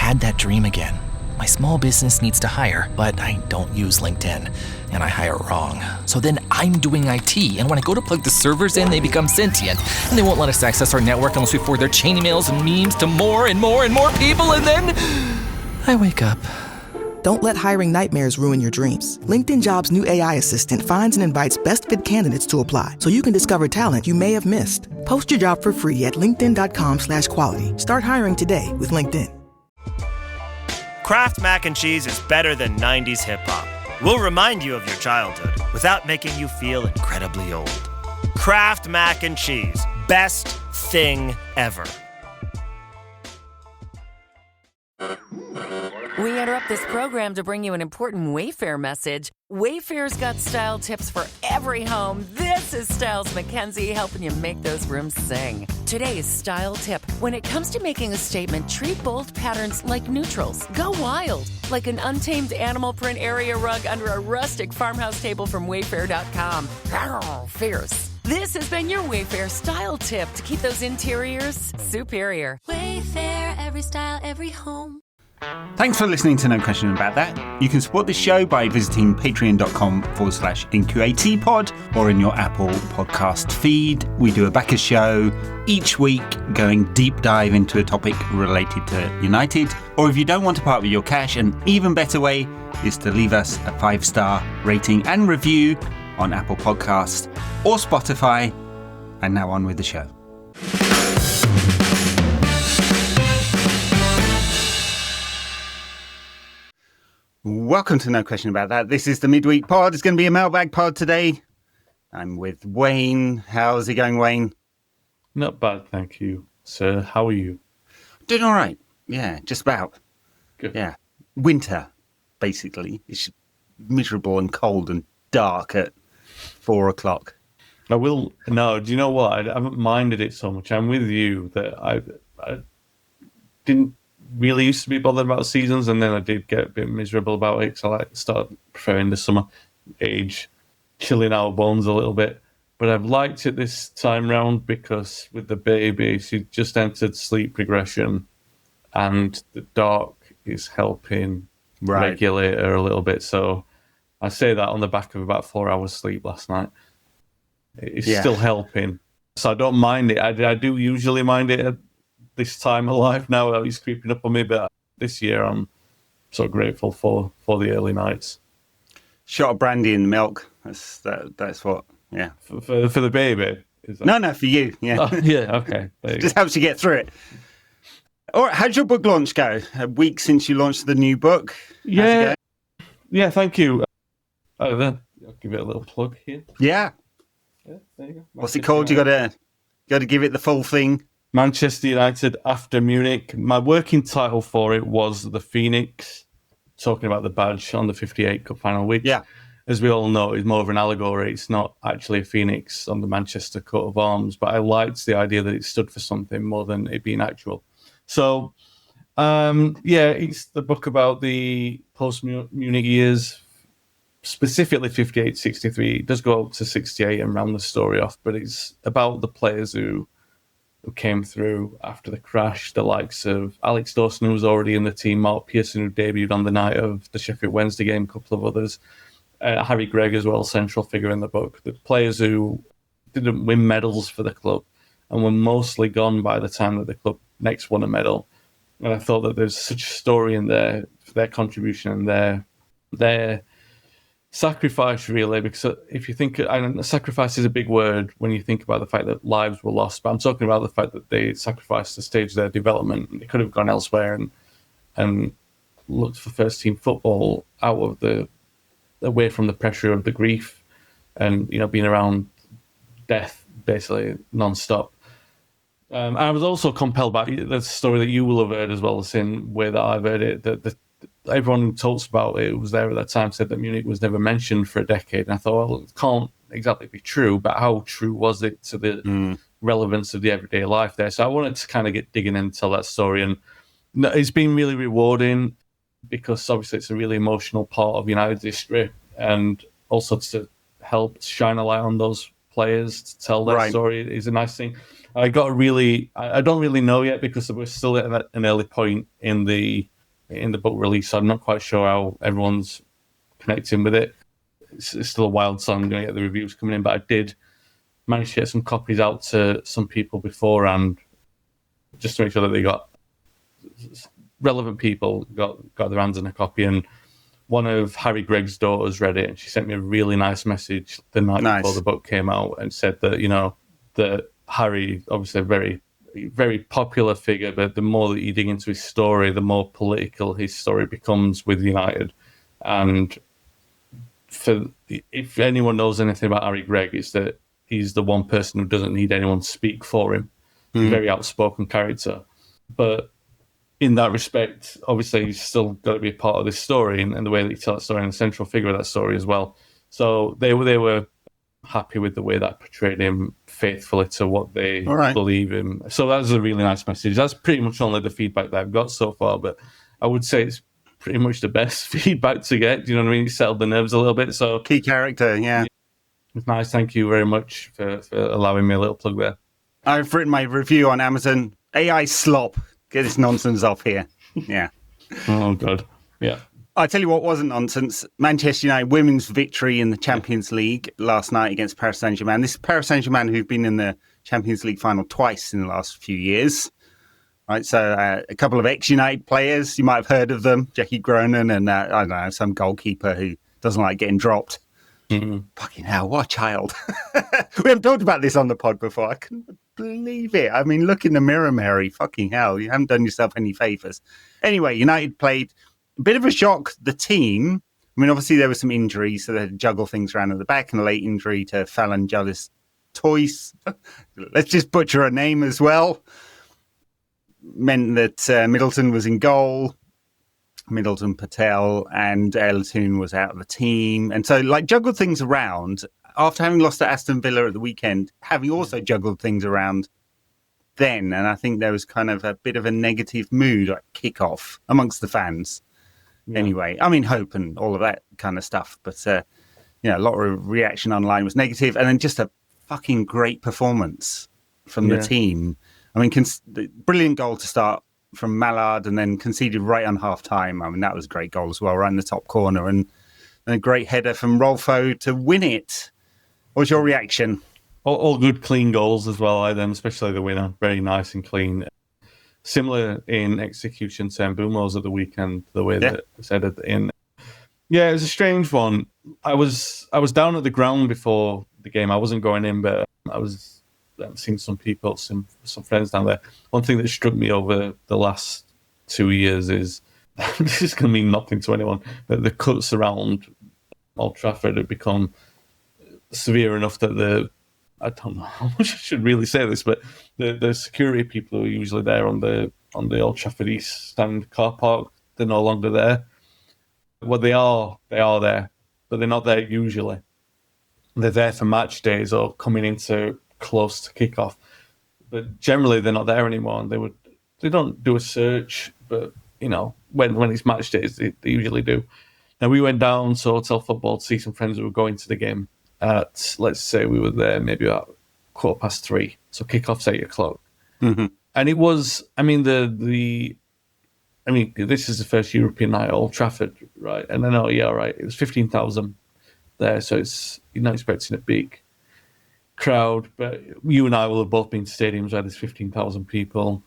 had that dream again. My small business needs to hire, but I don't use LinkedIn, and I hire wrong. So then I'm doing IT, and when I go to plug the servers in, they become sentient, and they won't let us access our network unless we forward their chain emails and memes to more and more and more people, and then I wake up. Don't let hiring nightmares ruin your dreams. LinkedIn Jobs' new AI assistant finds and invites best fit candidates to apply, so you can discover talent you may have missed. Post your job for free at linkedin.com/quality. Start hiring today with LinkedIn. Kraft Mac and Cheese is better than 90s hip-hop. We'll remind you of your childhood without making you feel incredibly old. Kraft Mac and Cheese. Best thing ever. We interrupt this program to bring you an important Wayfair message. Wayfair's got style tips for every home. This is Styles McKenzie helping you make those rooms sing. Today's style tip. When it comes to making a statement, treat bold patterns like neutrals. Go wild, like an untamed animal print area rug under a rustic farmhouse table from Wayfair.com. Fierce. This has been your Wayfair style tip to keep those interiors superior. Wayfair, every style, every home. Thanks for listening to No Question About That. You can support this show by visiting patreon.com/NQATpod or in your Apple podcast feed. We do a backer show each week going deep dive into a topic related to United. Or if you don't want to part with your cash, an even better way is to leave us a 5-star rating and review on Apple Podcasts or Spotify. And now on with the show. Welcome to No Question About That. This is the midweek pod. It's going to be a mailbag pod today. I'm with Wayne. How's it going, Wayne? Not bad, thank you, sir. How are you? Doing all right. Yeah, just about. Good. Yeah. Winter, basically. It's miserable and cold and dark at 4 o'clock. No, do you know what? I haven't minded it so much. I'm with you that I didn't really used to be bothered about seasons, and then I did get a bit miserable about it because I start preferring the summer age, chilling our bones a little bit. But I've liked it this time round because with the baby, she just entered sleep regression, and the dark is helping regulate her a little bit. So I say that on the back of about 4 hours sleep last night. It's still helping, so I don't mind it. I do usually mind it at this time of life now. It's creeping up on me, but this year I'm so grateful for the early nights. Shot of brandy in the milk. That's what. Yeah. For the baby. Is that... No, for you. Yeah. Oh, yeah. Okay. Just helps you get through it. All right. How'd your book launch go? A week since you launched the new book. Yeah. Yeah. Thank you. I'll give it a little plug here. Yeah. Yeah. There you go. What's it called? You got to give it the full thing. Manchester United after Munich. My working title for it was The Phoenix, talking about the badge on the 58 Cup final, which, as we all know, is more of an allegory. It's not actually a phoenix on the Manchester coat of arms, but I liked the idea that it stood for something more than it being actual. So, it's the book about the post-Munich years, specifically 58-63. It does go up to 68 and round the story off, but it's about the players who came through after the crash, the likes of Alex Dawson, who was already in the team, Mark Pearson, who debuted on the night of the Sheffield Wednesday game, a couple of others, Harry Gregg as well, central figure in the book. The players who didn't win medals for the club and were mostly gone by the time that the club next won a medal. And I thought that there's such a story in there for their contribution and their sacrifice, really, because if you think, and sacrifice is a big word when you think about the fact that lives were lost, but I'm talking about the fact that they sacrificed the stage of their development. They could have gone elsewhere and looked for first team football away from the pressure of the grief and, being around death basically non-stop. And I was also compelled by the story that you will have heard as well, the same way that I've heard it, that everyone who talks about it, who was there at that time, said that Munich was never mentioned for a decade. And I thought, well, it can't exactly be true, but how true was it to the relevance of the everyday life there? So I wanted to kind of get digging in and tell that story. And it's been really rewarding because obviously it's a really emotional part of United's history, and also to help shine a light on those players to tell their story is a nice thing. I don't really know yet because we're still at an early point in the in the book release, so I'm not quite sure how everyone's connecting with it. It's still a wild song. I'm going to get the reviews coming in, but I did manage to get some copies out to some people beforehand, just to make sure that they got relevant people got their hands on a copy. And one of Harry Gregg's daughters read it, and she sent me a really nice message the night before the book came out, and said that that Harry, obviously a very, very popular figure, but the more that you dig into his story, the more political his story becomes with United. And if anyone knows anything about Harry Gregg, it's that he's the one person who doesn't need anyone to speak for him. He's a very outspoken character. But in that respect, obviously, he's still got to be a part of this story and the way that you tell that story and the central figure of that story as well. So they were happy with the way that portrayed him faithfully to what they believe in. So that was a really nice message. That's pretty much only the feedback that I've got so far, but I would say it's pretty much the best feedback to get. Do you know what I mean? You settled the nerves a little bit. So key character, yeah. It's nice. Thank you very much for allowing me a little plug there. I've written my review on Amazon. AI slop. Get this nonsense off here. Yeah. Oh, God. Yeah. I tell you what wasn't nonsense. Manchester United women's victory in the Champions League last night against Paris Saint-Germain. This is Paris Saint-Germain who've been in the Champions League final twice in the last few years. Right, so a couple of ex-United players, you might have heard of them, Jackie Groenen and, I don't know, some goalkeeper who doesn't like getting dropped. Mm-hmm. Fucking hell, what a child. We haven't talked about this on the pod before. I couldn't believe it. I mean, look in the mirror, Mary. Fucking hell, you haven't done yourself any favours. Anyway, United played a bit of a shock, the team. I mean, obviously there were some injuries, so they had to juggle things around at the back, and a late injury to Fallon Gillis Toyce. Let's just butcher her name as well. Meant that Middleton was in goal, Middleton Patel, and Eltoon was out of the team. And so, juggled things around after having lost to Aston Villa at the weekend, having also juggled things around then. And I think there was kind of a bit of a negative mood at kickoff amongst the fans. Yeah. Anyway, I mean, hope and all of that kind of stuff. But, a lot of reaction online was negative. And then just a fucking great performance from the team. I mean, brilliant goal to start from Mallard, and then conceded right on half-time. I mean, that was a great goal as well, right in the top corner. And a great header from Rolfo to win it. What was your reaction? All good, clean goals as well, especially the winner. Very nice and clean. Similar in execution to Mbeumo's at the weekend, the way that it's headed in. Yeah, it was a strange one. I was down at the ground before the game. I wasn't going in, but I've seen some people, some friends down there. One thing that struck me over the last 2 years is, this is going to mean nothing to anyone, but the cuts around Old Trafford have become severe enough that I don't know how much I should really say this, but the security people who are usually there on the Old Trafford East Stand car park, they're no longer there. Well, they are there, but they're not there usually. They're there for match days or coming into close to kickoff, but generally they're not there anymore. And they don't do a search, but when it's match days, they usually do. Now we went down to Hotel Football to see some friends who were going to the game at, let's say we were there maybe about 3:15, so kickoff's 8:00. Mm-hmm. And it was, this is the first European night at Old Trafford, right? And I know, it was 15,000 there, so you're not expecting a big crowd, but you and I will have both been to stadiums where there's 15,000 people,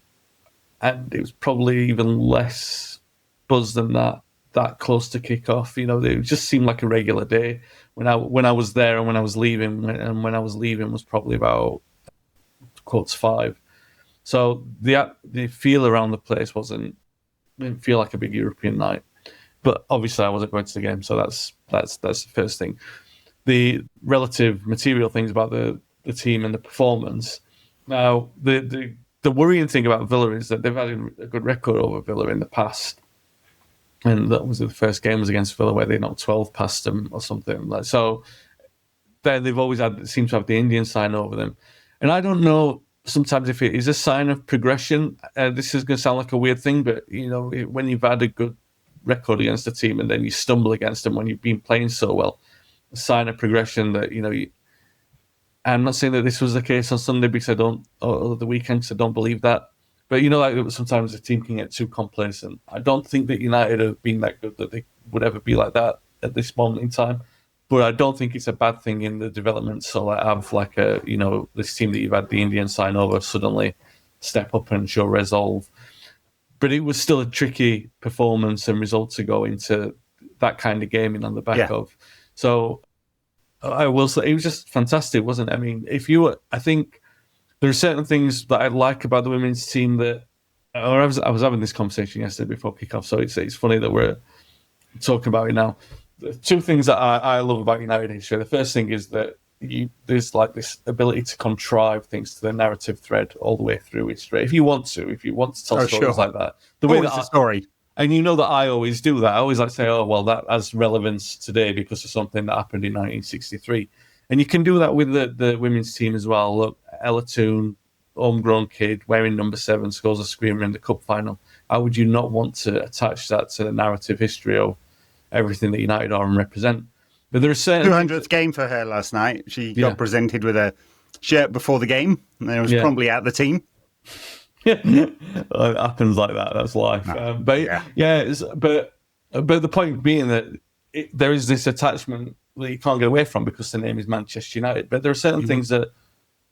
and it was probably even less buzz than that close to kickoff. It just seemed like a regular day when I was there and when I was leaving, and when I was leaving was probably about 4:45. So the feel around the place didn't feel like a big European night. But obviously I wasn't going to the game, so that's the first thing. The relative material things about the team and the performance. Now, the worrying thing about Villa is that they've had a good record over Villa in the past. And that was the first game was against Villa where they knocked 12 past them or something. So they've always seem to have the Indian sign over them. And I don't know sometimes if it is a sign of progression. This is going to sound like a weird thing, but when you've had a good record against a team and then you stumble against them when you've been playing so well, a sign of progression that I'm not saying that this was the case on Sunday because the weekend, because I don't believe that, But like sometimes a team can get too complacent. I don't think that United have been that good that they would ever be like that at this moment in time. But I don't think it's a bad thing in the development. So like have like this team that you've had the Indian sign over suddenly step up and show resolve. But it was still a tricky performance and result to go into that kind of gaming on the back of. So I will say it was just fantastic, wasn't it? I mean, I think there are certain things that I like about the women's team I was having this conversation yesterday before kickoff, so it's funny that we're talking about it now. The two things that I love about United history. The first thing is that there's like this ability to contrive things to the narrative thread all the way through history. If you want to tell stories like that, the way that's a story. And that I always do that. I always like to say, oh, well, that has relevance today because of something that happened in 1963. And you can do that with the women's team as well. Look, Ella Toone, homegrown kid, wearing number 7, scores a screamer in the cup final. How would you not want to attach that to the narrative history of everything that United are and represent? But there are certain 200th game for her last night. She got presented with a shirt before the game, and it was probably out the team. It happens like that. That's life. No. But the point being that there is this attachment that you can't get away from because the name is Manchester United. But there are certain things that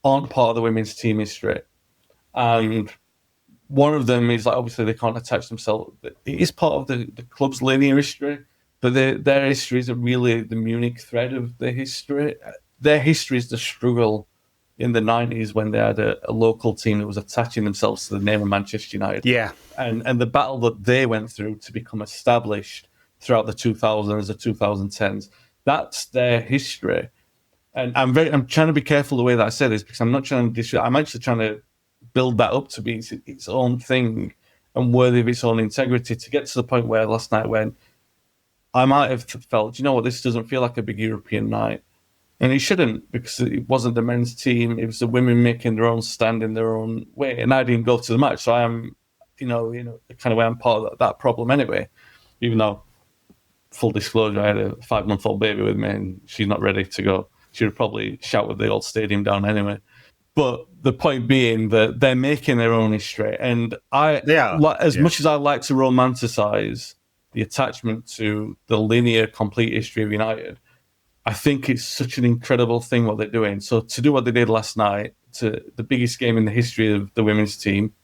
aren't part of the women's team history, and one of them is like obviously they can't attach themselves. It is part of the club's linear history, but their history isn't really the Munich thread of the history. Their history is the struggle in the 90s when they had a local team that was attaching themselves to the name of Manchester United. Yeah. And the battle that they went through to become established throughout the 2000s, the 2010s, that's their history. And I'm trying to be careful the way that I say this because I'm not trying to I'm actually trying to build that up to be its own thing and worthy of its own integrity to get to the point where last night when I might have felt, this doesn't feel like a big European night. And it shouldn't, because it wasn't the men's team. It was the women making their own stand in their own way. And I didn't go to the match. So I am, the kind of way I'm part of that problem anyway. Even though, full disclosure, I had a 5-month-old baby with me and she's not ready to go. She would probably shout with the old stadium down anyway. But the point being that they're making their own history. And much as I like to romanticize the attachment to the linear, complete history of United, I think it's such an incredible thing what they're doing. So to do what they did last night, to the biggest game in the history of the women's team,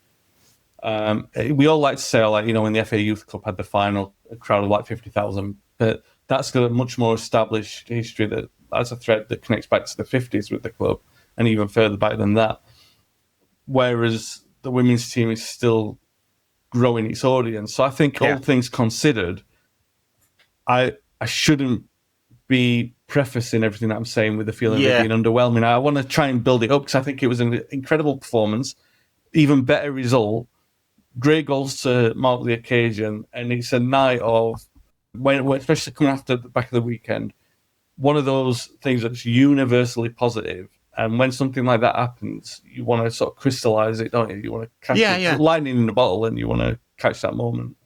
we all like to say, when the FA Youth Cup had the final, a crowd of like 50,000, but that's got a much more established history that has a thread that connects back to the 50s with the club and even further back than that. Whereas the women's team is still growing its audience. So I think all things considered, I shouldn't be prefacing everything that I'm saying with the feeling of it being underwhelming. I want to try and build it up because I think it was an incredible performance, even better result, great goals to mark the occasion, and it's a night of, when especially coming after the back of the weekend, one of those things that's universally positive. And when something like that happens, you want to sort of crystallize it, don't you? You want to catch it, lightning in the bottle, and you want to catch that moment.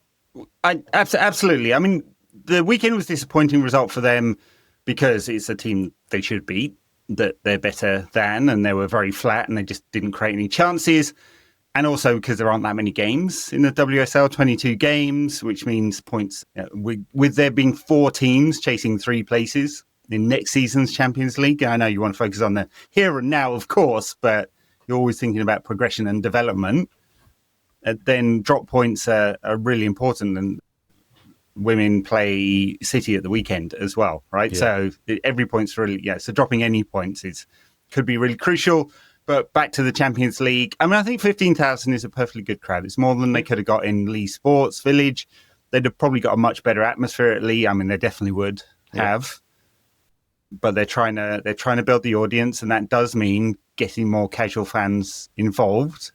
Absolutely. I mean, the weekend was a disappointing result for them because it's a team they should beat, that they're better than, and they were very flat and they just didn't create any chances. And also because there aren't that many games in the WSL, 22 games, which means points. With there being 4 teams chasing 3 places in next season's Champions League. I know you want to focus on the here and now, of course, but you're always thinking about progression and development. Then drop points are really important, and women play City at the weekend as well, right? Yeah. So every point's really, so dropping any points could be really crucial. But back to the Champions League, I mean, I think 15,000 is a perfectly good crowd. It's more than they could have got in Lee Sports Village. They'd have probably got a much better atmosphere at Lee. I mean, they definitely would have. But they're trying to build the audience, and that does mean getting more casual fans involved,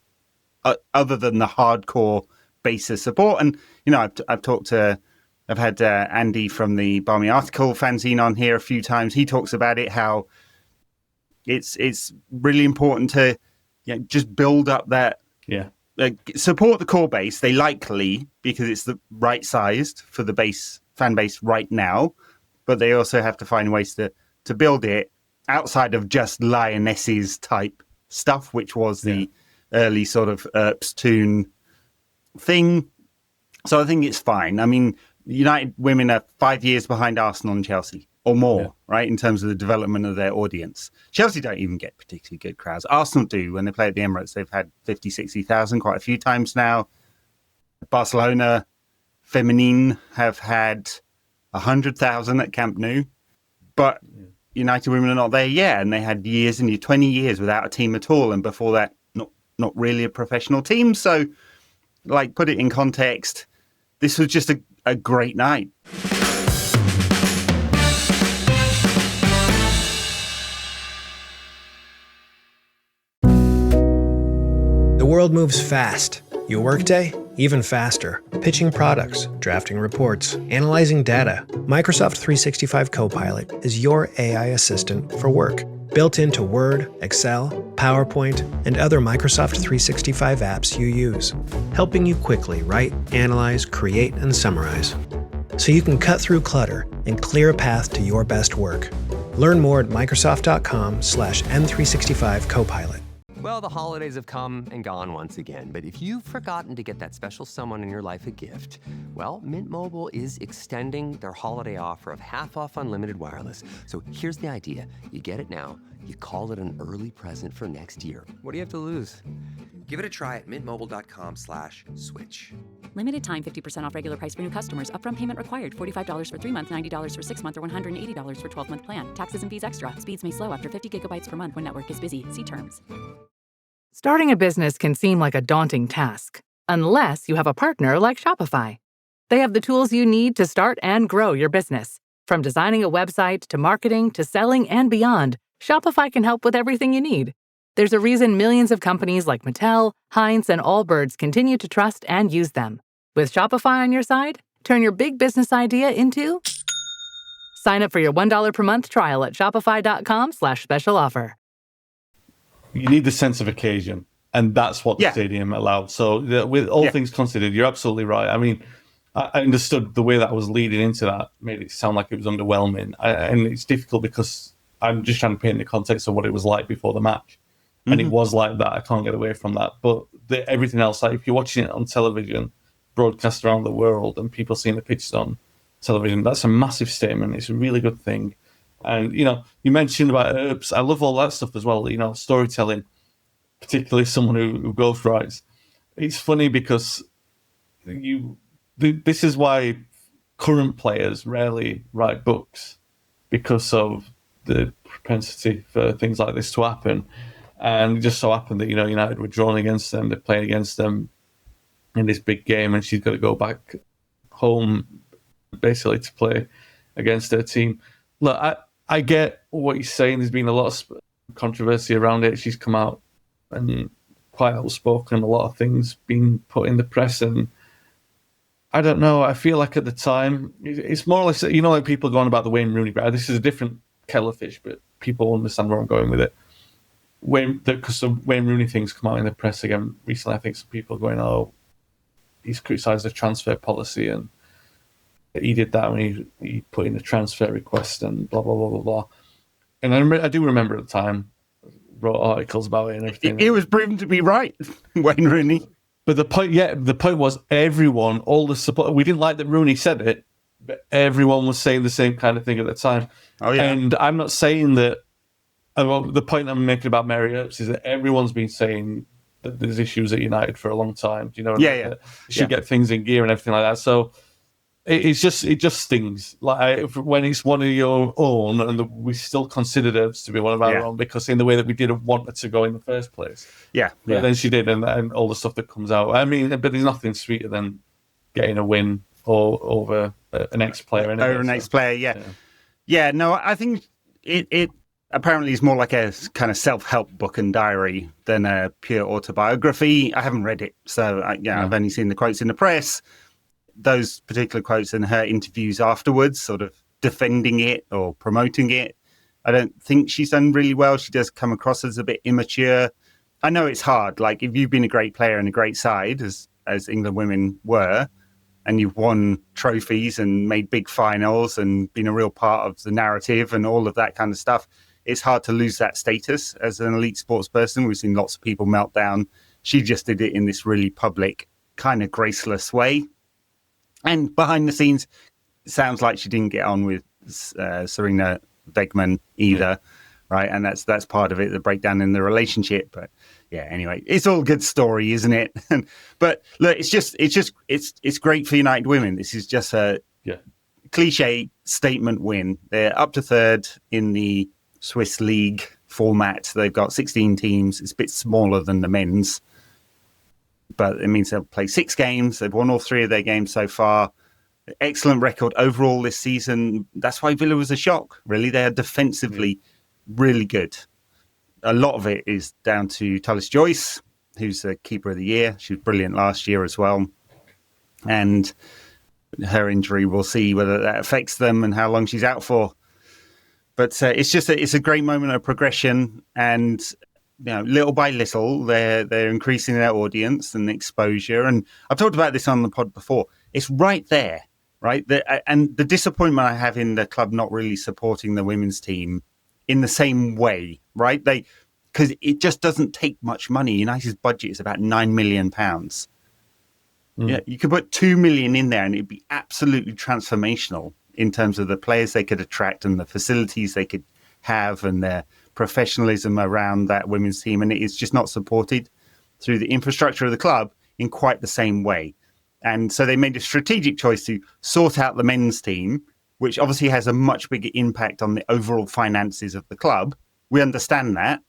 other than the hardcore base of support. And I've had Andy from the Barmy Article fanzine on here a few times. He talks about it, how it's really important to just build up that support the core base. They like Lee because it's the right sized for the fan base right now, but they also have to find ways to build it outside of just Lionesses type stuff, which was the early sort of Earps tune thing. So I think it's fine. I mean, United women are 5 years behind Arsenal and Chelsea or more, right, in terms of the development of their audience. Chelsea don't even get particularly good crowds. Arsenal do. When they play at the Emirates, they've had 50, 60,000 quite a few times now. Barcelona Feminine have had 100,000 at Camp Nou. But United women are not there yet, and they had 20 years without a team at all, and before that, not really a professional team. So, like, put it in context, this was just a great night. The world moves fast. Your workday, even faster. Pitching products, drafting reports, analyzing data. Microsoft 365 Copilot is your AI assistant for work. Built into Word, Excel, PowerPoint, and other Microsoft 365 apps you use. Helping you quickly write, analyze, create, and summarize. So you can cut through clutter and clear a path to your best work. Learn more at Microsoft.com/M365 Copilot. Well, the holidays have come and gone once again, but if you've forgotten to get that special someone in your life a gift, well, Mint Mobile is extending their holiday offer of half off unlimited wireless. So here's the idea. You get it now, you call it an early present for next year. What do you have to lose? Give it a try at mintmobile.com/switch. Limited time 50% off regular price for new customers. Upfront payment required. $45 for 3 months, $90 for 6 months, or $180 for 12-month plan. Taxes and fees extra. Speeds may slow after 50 gigabytes per month when network is busy. See terms. Starting a business can seem like a daunting task, unless you have a partner like Shopify. They have the tools you need to start and grow your business. From designing a website to marketing to selling and beyond, Shopify can help with everything you need. There's a reason millions of companies like Mattel, Heinz, and Allbirds continue to trust and use them. With Shopify on your side, turn your big business idea into... Sign up for your $1 per month trial at shopify.com/special offer. You need the sense of occasion, and that's what the stadium allowed. So with all things considered, you're absolutely right. I mean, I understood the way that was leading into that made it sound like it was underwhelming. And it's difficult because I'm just trying to paint the context of what it was like before the match. And it was like that. I can't get away from that. But everything else, like if you're watching it on television, broadcast around the world, and people seeing the pitches on television, that's a massive statement. It's a really good thing. And, you know, you mentioned about Earps. I love all that stuff as well, you know, storytelling, particularly someone who ghostwrites. It's funny because this is why current players rarely write books, because of the propensity for things like this to happen. And it just so happened that, you know, United were drawn against them. They're playing against them in this big game, and she's got to go back home basically to play against her team. Look, I get what he's saying. There's been a lot of controversy around it. She's come out and quite outspoken. A lot of things being put in the press, and I don't know. I feel like at the time, it's more or less, you know, like people going about the Wayne Rooney. This is a different kettle of fish, but people understand where I'm going with it. Because the Wayne Rooney things come out in the press again recently, I think some people are going, oh, he's criticised the transfer policy and he did that when he put in a transfer request and blah, blah, blah, blah, blah. And I do remember at the time, wrote articles about it and everything. It was proven to be right, Wayne Rooney. But the point was everyone, all the support, we didn't like that Rooney said it, but everyone was saying the same kind of thing at the time. Oh, yeah. And I'm not saying that, well, the point I'm making about Mary Earps is that everyone's been saying that there's issues at United for a long time. Do you know what I mean? You should get things in gear and everything like that. So it just stings. Like when it's one of your own, and we still considered Earps to be one of our own, because in the way that we didn't want her to go in the first place. But then she did, and all the stuff that comes out. I mean, but there's nothing sweeter than getting a win over an ex-player. Over an ex-player, no, I think it apparently is more like a kind of self-help book and diary than a pure autobiography. I haven't read it, so I've only seen the quotes in the press. Those particular quotes in her interviews afterwards, sort of defending it or promoting it, I don't think she's done really well. She does come across as a bit immature. I know it's hard. Like, if you've been a great player and a great side, as England women were, and you've won trophies and made big finals and been a real part of the narrative and all of that kind of stuff, it's hard to lose that status as an elite sports person. We've seen lots of people melt down She just did it in this really public, kind of graceless way. And behind the scenes, it sounds like she didn't get on with Serena Wegman either, right? And that's part of it, the breakdown in the relationship. But yeah, anyway, it's all good story, isn't it? But look, it's great for United Women. This is just a cliche statement win. They're up to third in the Swiss league format. They've got 16 teams. It's a bit smaller than the men's, but it means they'll play 6 games. They've won all 3 of their games so far. Excellent record overall this season. That's why Villa was a shock, really. They are defensively really good. A lot of it is down to Tullis Joyce, who's the keeper of the year. She was brilliant last year as well. And her injury, we'll see whether that affects them and how long she's out for. But it's a great moment of progression, and little by little, they're increasing their audience and exposure. And I've talked about this on the pod before. It's right there, right? And the disappointment I have in the club not really supporting the women's team in the same way, right? Because it just doesn't take much money. United's budget is about £9 million. Yeah, you could put 2 million in there, and it'd be absolutely transformational in terms of the players they could attract and the facilities they could have and their professionalism around that women's team. And it's just not supported through the infrastructure of the club in quite the same way. And so they made a strategic choice to sort out the men's team, which obviously has a much bigger impact on the overall finances of the club. We understand that.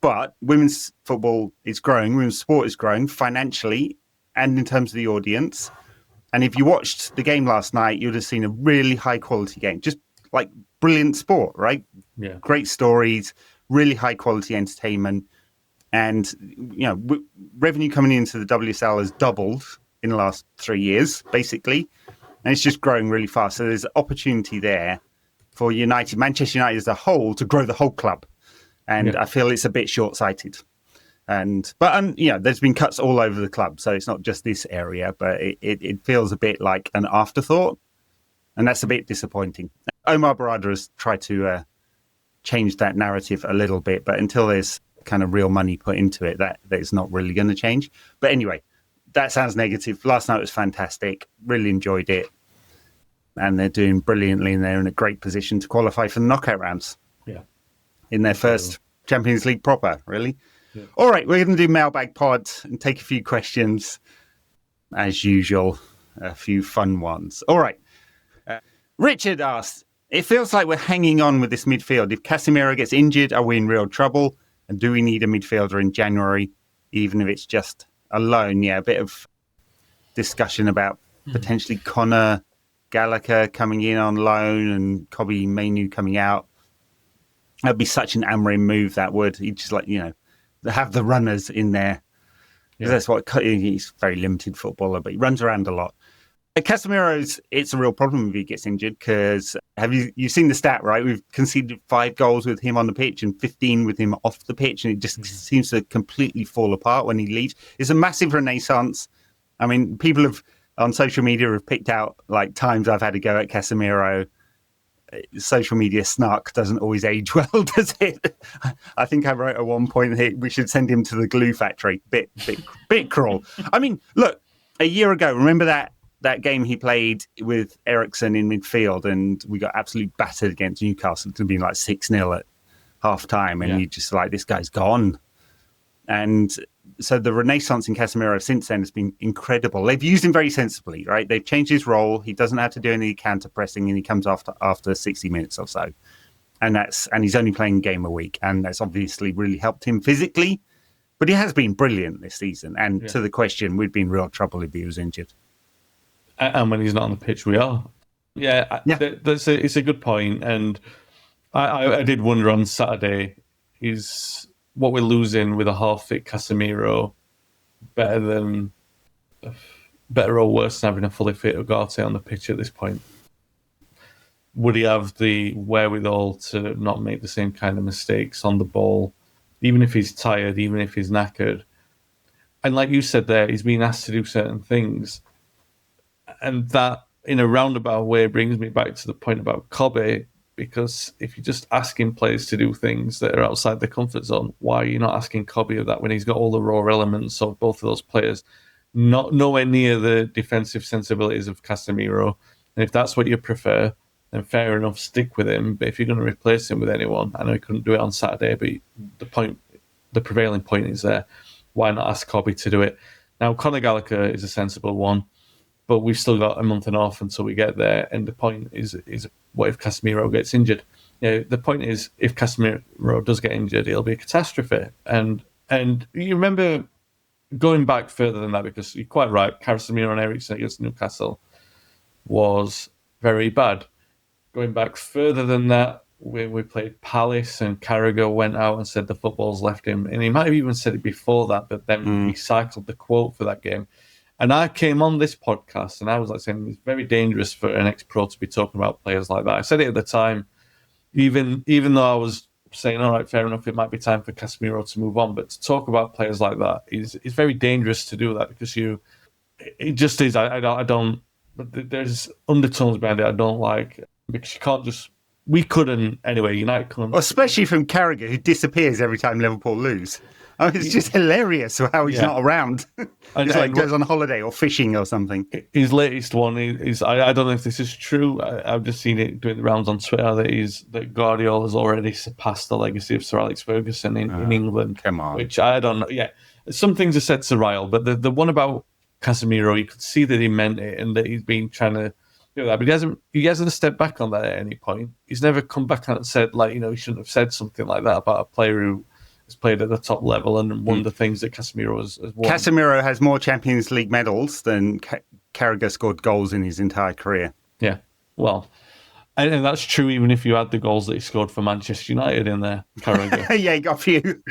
But women's football is growing, women's sport is growing financially and in terms of the audience. And if you watched the game last night, you'd have seen a really high quality game, just like brilliant sport, right? Yeah. Great stories, really high quality entertainment. And, revenue coming into the WSL has doubled in the last 3 years, basically. And it's just growing really fast. So there's opportunity there for Manchester United as a whole, to grow the whole club. And I feel it's a bit short-sighted. But there's been cuts all over the club, so it's not just this area, but it feels a bit like an afterthought, and that's a bit disappointing. Omar Barada has tried to change that narrative a little bit, but until there's kind of real money put into it, that is not really going to change. But anyway, that sounds negative. Last night was fantastic, really enjoyed it, and they're doing brilliantly, and they're in a great position to qualify for the knockout rounds. Yeah, in their first Champions League proper, really. Yeah. All right, we're going to do Mailbag Pod and take a few questions, as usual, a few fun ones. All right. Richard asks, it feels like we're hanging on with this midfield. If Casemiro gets injured, are we in real trouble? And do we need a midfielder in January, even if it's just a loan? Yeah, a bit of discussion about potentially Connor Gallagher coming in on loan and Kobe Mainoo coming out. That'd be such an Amorim move, that would. He'd just have the runners in there. Yeah. That's what he's a very limited footballer, but he runs around a lot. Casemiro's, it's a real problem if he gets injured, because you've seen the stat, right? We've conceded 5 goals with him on the pitch and 15 with him off the pitch, and it just seems to completely fall apart when he leaves. It's a massive renaissance. I mean, people on social media have picked out times I've had to go at Casemiro. Social media snark doesn't always age well, does it? I think I wrote at one point here, we should send him to the glue factory. Bit cruel. I mean, look, a year ago, remember that game he played with Ericsson in midfield, and we got absolutely battered against Newcastle to be 6-0 at half time, and you just this guy's gone. And so the renaissance in Casemiro since then has been incredible. They've used him very sensibly, right? They've changed his role. He doesn't have to do any counter pressing, and he comes after 60 minutes or so. And he's only playing a game a week, and that's obviously really helped him physically. But he has been brilliant this season. And to the question, we'd be in real trouble if he was injured. And when he's not on the pitch, we are. It's a good point. And I did wonder on Saturday, is what we're losing with a half-fit Casemiro better or worse than having a fully fit Ugarte on the pitch at this point? Would he have the wherewithal to not make the same kind of mistakes on the ball, even if he's tired, even if he's knackered? And like you said there, he's being asked to do certain things. And that, in a roundabout way, brings me back to the point about Kobe. because if you're just asking players to do things that are outside their comfort zone, why are you not asking Kobe of that when he's got all the raw elements of both of those players? Nowhere near the defensive sensibilities of Casemiro. And if that's what you prefer, then fair enough, stick with him. But if you're going to replace him with anyone, I know he couldn't do it on Saturday, but the prevailing point is there. Why not ask Kobe to do it? Now, Conor Gallagher is a sensible one, but we've still got a month and a half until we get there. And the point is what if Casemiro gets injured? The point is, if Casemiro does get injured, it'll be a catastrophe. And you remember going back further than that, because you're quite right, Casemiro and Eriksen against Newcastle was very bad. Going back further than that, we played Palace and Carragher went out and said the football's left him. And he might have even said it before that, but then he cycled the quote for that game. And I came on this podcast and I was like saying it's very dangerous for an ex-pro to be talking about players like that. I said it at the time, even though I was saying, all right, fair enough, it might be time for Casemiro to move on. But to talk about players like that is very dangerous to do that, because it just is. I don't, but there's undertones behind it I don't like, because you can't just, we couldn't, anyway, United couldn't. Especially from Carragher, who disappears every time Liverpool lose. I mean, it's just hilarious how he's not around. He's like goes on holiday or fishing or something. His latest one is I don't know if this is true. I've just seen it doing the rounds on Twitter that Guardiola's already surpassed the legacy of Sir Alex Ferguson in England. Come on. Which I don't know. Yeah, some things are said to rile, but the one about Casemiro, you could see that he meant it and that he's been trying to do that. But he hasn't stepped back on that at any point. He's never come back and said, like, he shouldn't have said something like that about a player who has played at the top level and won the things that Casemiro has won. Casemiro has more Champions League medals than Carragher scored goals in his entire career. Yeah, well, and that's true even if you add the goals that he scored for Manchester United in there, Carragher. Yeah, he got a few.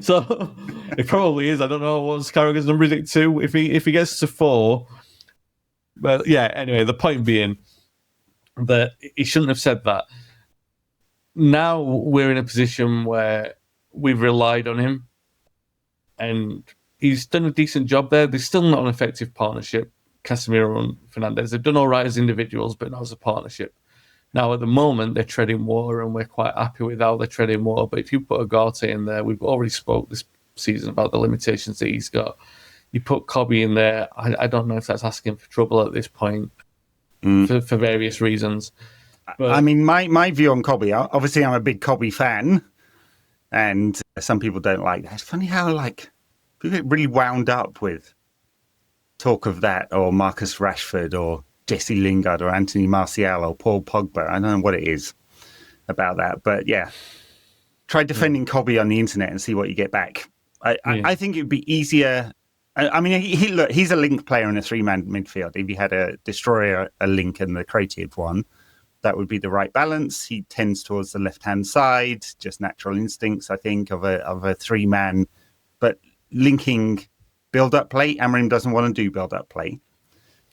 So it probably is. I don't know what's Carragher's number, is it 2? If he gets to 4, but yeah. Anyway, the point being that he shouldn't have said that. Now we're in a position where we've relied on him, and he's done a decent job there. There's still not an effective partnership, Casemiro and Fernandes. They've done all right as individuals, but not as a partnership. Now, at the moment, they're treading water, and we're quite happy with how they're treading water. But if you put Ugarte in there, we've already spoke this season about the limitations that he's got. You put Kobe in there, I don't know if that's asking for trouble at this point for various reasons. But I mean, my view on Kobe, obviously I'm a big Kobe fan, and some people don't like that. It's funny how people get really wound up with talk of that, or Marcus Rashford, or Jesse Lingard, or Anthony Martial, or Paul Pogba. I don't know what it is about that, but yeah. Try defending Kobe on the internet and see what you get back. I think it would be easier. I mean, he's a link player in a 3-man midfield. If he had a destroyer, a link, and the creative one, that would be the right balance. He tends towards the left-hand side, just natural instincts, I think, of a 3-man. But linking build-up play, Amorim doesn't want to do build-up play.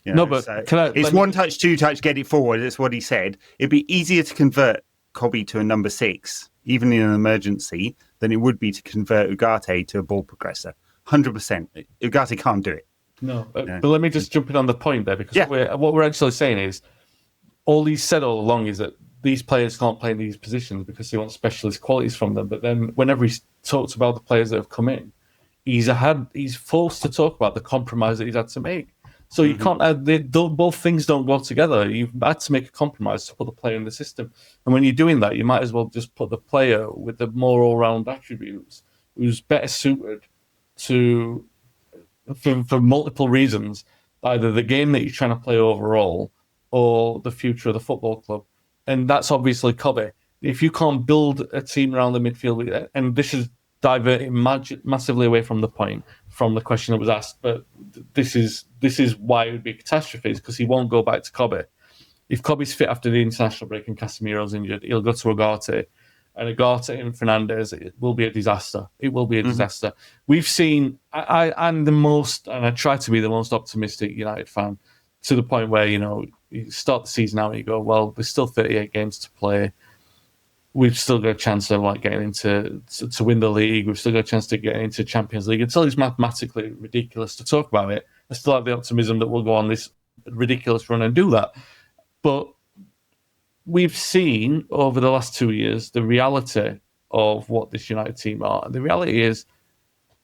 No, but so it's 1 touch, 2 touch, get it forward. That's what he said. It'd be easier to convert Kobe to a number 6, even in an emergency, than it would be to convert Ugarte to a ball progressor. 100%. Ugarte can't do it. No, but let me just jump in on the point there, because what we're actually saying is, all he's said all along is that these players can't play in these positions because he wants specialist qualities from them. But then whenever he talks about the players that have come in, he's forced to talk about the compromise that he's had to make. So you can't both things don't go together. You've had to make a compromise to put the player in the system. And when you're doing that, you might as well just put the player with the more all-round attributes who's better suited to, for multiple reasons, either the game that you're trying to play overall or the future of the football club. And that's obviously Kobe. If you can't build a team around the midfield, and this is diverting massively away from the point, from the question that was asked, but this is why it would be a catastrophe, is because he won't go back to Kobe. If Kobe's fit after the international break and Casemiro's injured, he'll go to Ugarte. And Ugarte and Fernandes, it will be a disaster. It will be a disaster. We've seen, I'm the most, and I try to be the most optimistic United fan, to the point where, you start the season out and you go, well, there's still 38 games to play. We've still got a chance of getting into to win the league. We've still got a chance to get into Champions League. Until it's mathematically ridiculous to talk about it, I still have the optimism that we'll go on this ridiculous run and do that. But we've seen over the last 2 years the reality of what this United team are. The reality is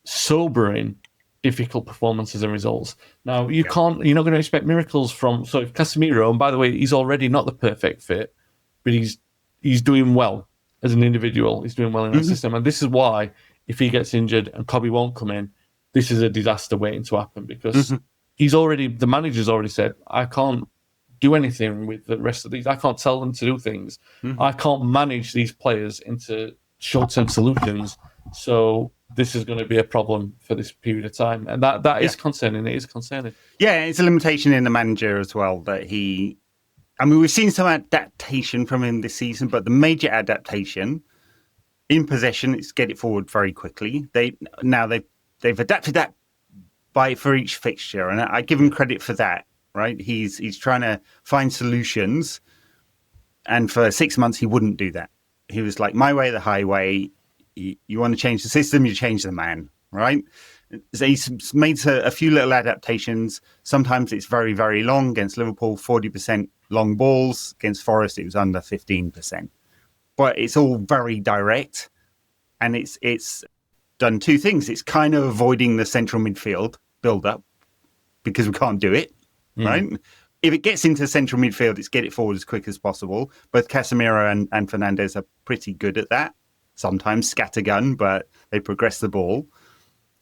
sobering, difficult performances and results. Now, you're not going to expect miracles from, so if Casemiro, and by the way, he's already not the perfect fit, but he's doing well as an individual. He's doing well in that system. And this is why, if he gets injured and Kobe won't come in, this is a disaster waiting to happen, because the manager's already said, I can't do anything with the rest of these. I can't tell them to do things. I can't manage these players into short-term solutions. So this is going to be a problem for this period of time. And that is concerning. It is concerning. Yeah, it's a limitation in the manager as well that we've seen some adaptation from him this season, but the major adaptation in possession is get it forward very quickly. They've adapted that for each fixture, and I give him credit for that. Right, he's trying to find solutions, and for 6 months he wouldn't do that. He was like, my way or the highway. You want to change the system, you change the man, right? So he's made a few little adaptations. Sometimes it's very, very long. Against Liverpool, 40% long balls. Against Forest, it was under 15%. But it's all very direct, and it's done two things. It's kind of avoiding the central midfield build-up because we can't do it, right? If it gets into central midfield, it's get it forward as quick as possible. Both Casemiro and Fernandes are pretty good at that. Sometimes scattergun, but they progress the ball.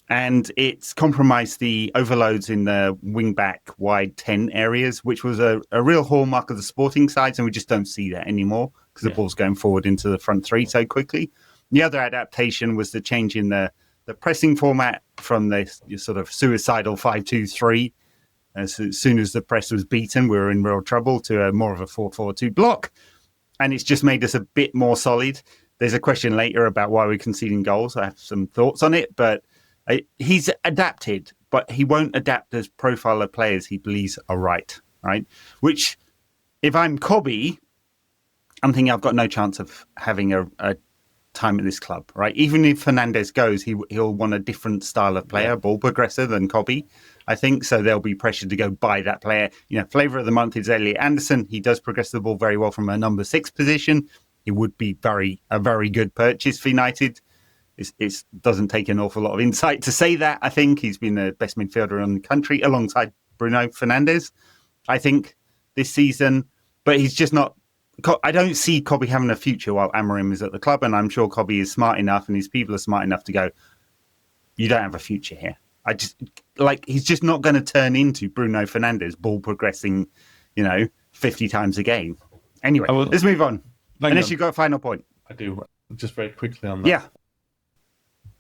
And it's compromised the overloads in the wing-back wide 10 areas, which was a real hallmark of the Sporting sides, and we just don't see that anymore because the ball's going forward into the front three so quickly. The other adaptation was the change in the pressing format from the sort of suicidal 5-2-3. As soon as the press was beaten, we were in real trouble, to more of a 4-4-2 block. And it's just made us a bit more solid. There's a question later about why we're conceding goals. I have some thoughts on it, but he's adapted, but he won't adapt as profile of players he believes are right? Which, if I'm Kobe, I'm thinking I've got no chance of having a time at this club, right? Even if Fernandes goes, he'll want a different style of player, ball progressor than Kobe, I think. So there'll be pressure to go buy that player. Flavour of the month is Elliot Anderson. He does progress the ball very well from a number 6 position. It would be a very good purchase for United. It doesn't take an awful lot of insight to say that. I think he's been the best midfielder in the country alongside Bruno Fernandes, I think, this season. But he's just not. I don't see Kobe having a future while Amorim is at the club, and I'm sure Kobe is smart enough and his people are smart enough to go, you don't have a future here. He's just not going to turn into Bruno Fernandes, ball progressing, 50 times a game. Anyway, let's move on. Unless you've got a final point. I do. Just very quickly on that. Yeah.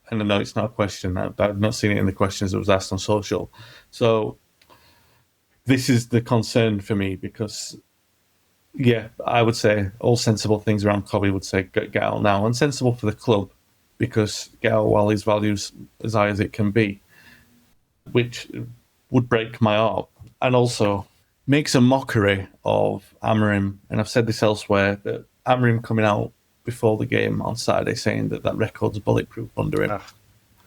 And I know it's not a question. I've not seen it in the questions that was asked on social. So this is the concern for me because, I would say all sensible things around Kobe would say get out now. Unsensible for the club because get out while his value's as high as it can be, which would break my heart. And also makes a mockery of Amorim. And I've said this elsewhere, that Amorim coming out before the game on Saturday saying that record's bulletproof under him.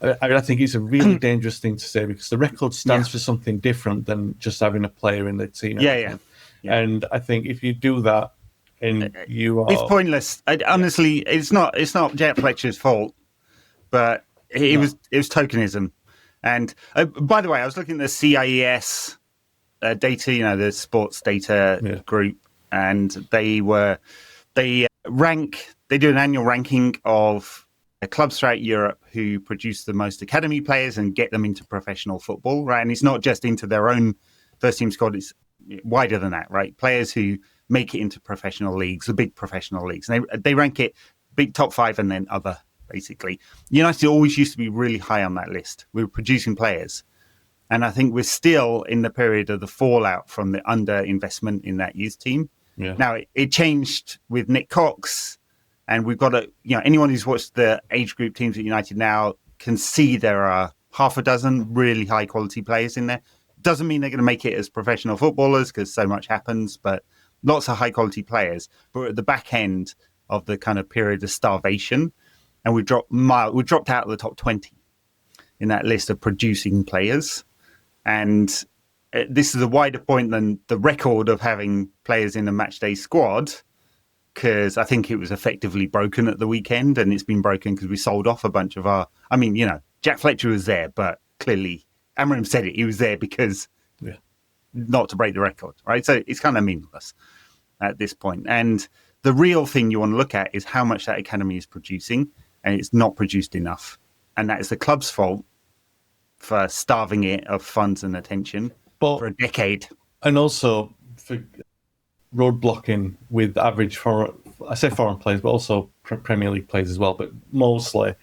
I think it's a really dangerous thing to say because the record stands for something different than just having a player in the team. Yeah. And I think if you do that, and you are, it's pointless. Honestly, it's not Jet Fletcher's fault, but it was tokenism. And by the way, I was looking at the CIES data, the sports data group, and they do an annual ranking of clubs throughout Europe who produce the most academy players and get them into professional football, right? And it's not just into their own first team squad, it's wider than that, right? Players who make it into professional leagues, the big professional leagues. And they rank it big top 5 and then other, basically. United always used to be really high on that list. We were producing players. And I think we're still in the period of the fallout from the underinvestment in that youth team. Yeah. Now, it changed with Nick Cox, and we've got anyone who's watched the age group teams at United now can see there are half a dozen really high quality players in there. Doesn't mean they're going to make it as professional footballers because so much happens, but lots of high quality players. But we're at the back end of the kind of period of starvation, and we dropped out of the top 20 in that list of producing players. And this is a wider point than the record of having players in a match day squad. because I think it was effectively broken at the weekend, and it's been broken because we sold off a bunch of our... I mean, Jack Fletcher was there, but clearly Amorim said it. He was there because not to break the record, right? So it's kind of meaningless at this point. And the real thing you want to look at is how much that academy is producing, and it's not produced enough. And that is the club's fault for starving it of funds and attention for a decade. And also for roadblocking with average foreign players, but also Premier League players as well, but mostly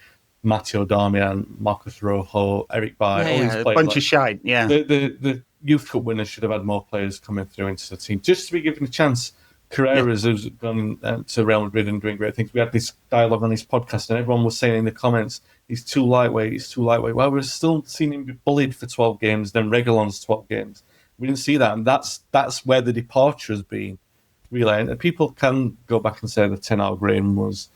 Matteo Darmian, Marcus Rojo, Eric Bailly, a bunch of shite. Yeah, the Youth Cup winners should have had more players coming through into the team just to be given a chance. Carreras, who's gone to Real Madrid and doing great things. We had this dialogue on his podcast, and everyone was saying in the comments, he's too lightweight. Well, we're still seeing him be bullied for 12 games, then Reguilon's 12 games. We didn't see that, and that's where the departure has been, really. And people can go back and say that Ten-Hag Graham was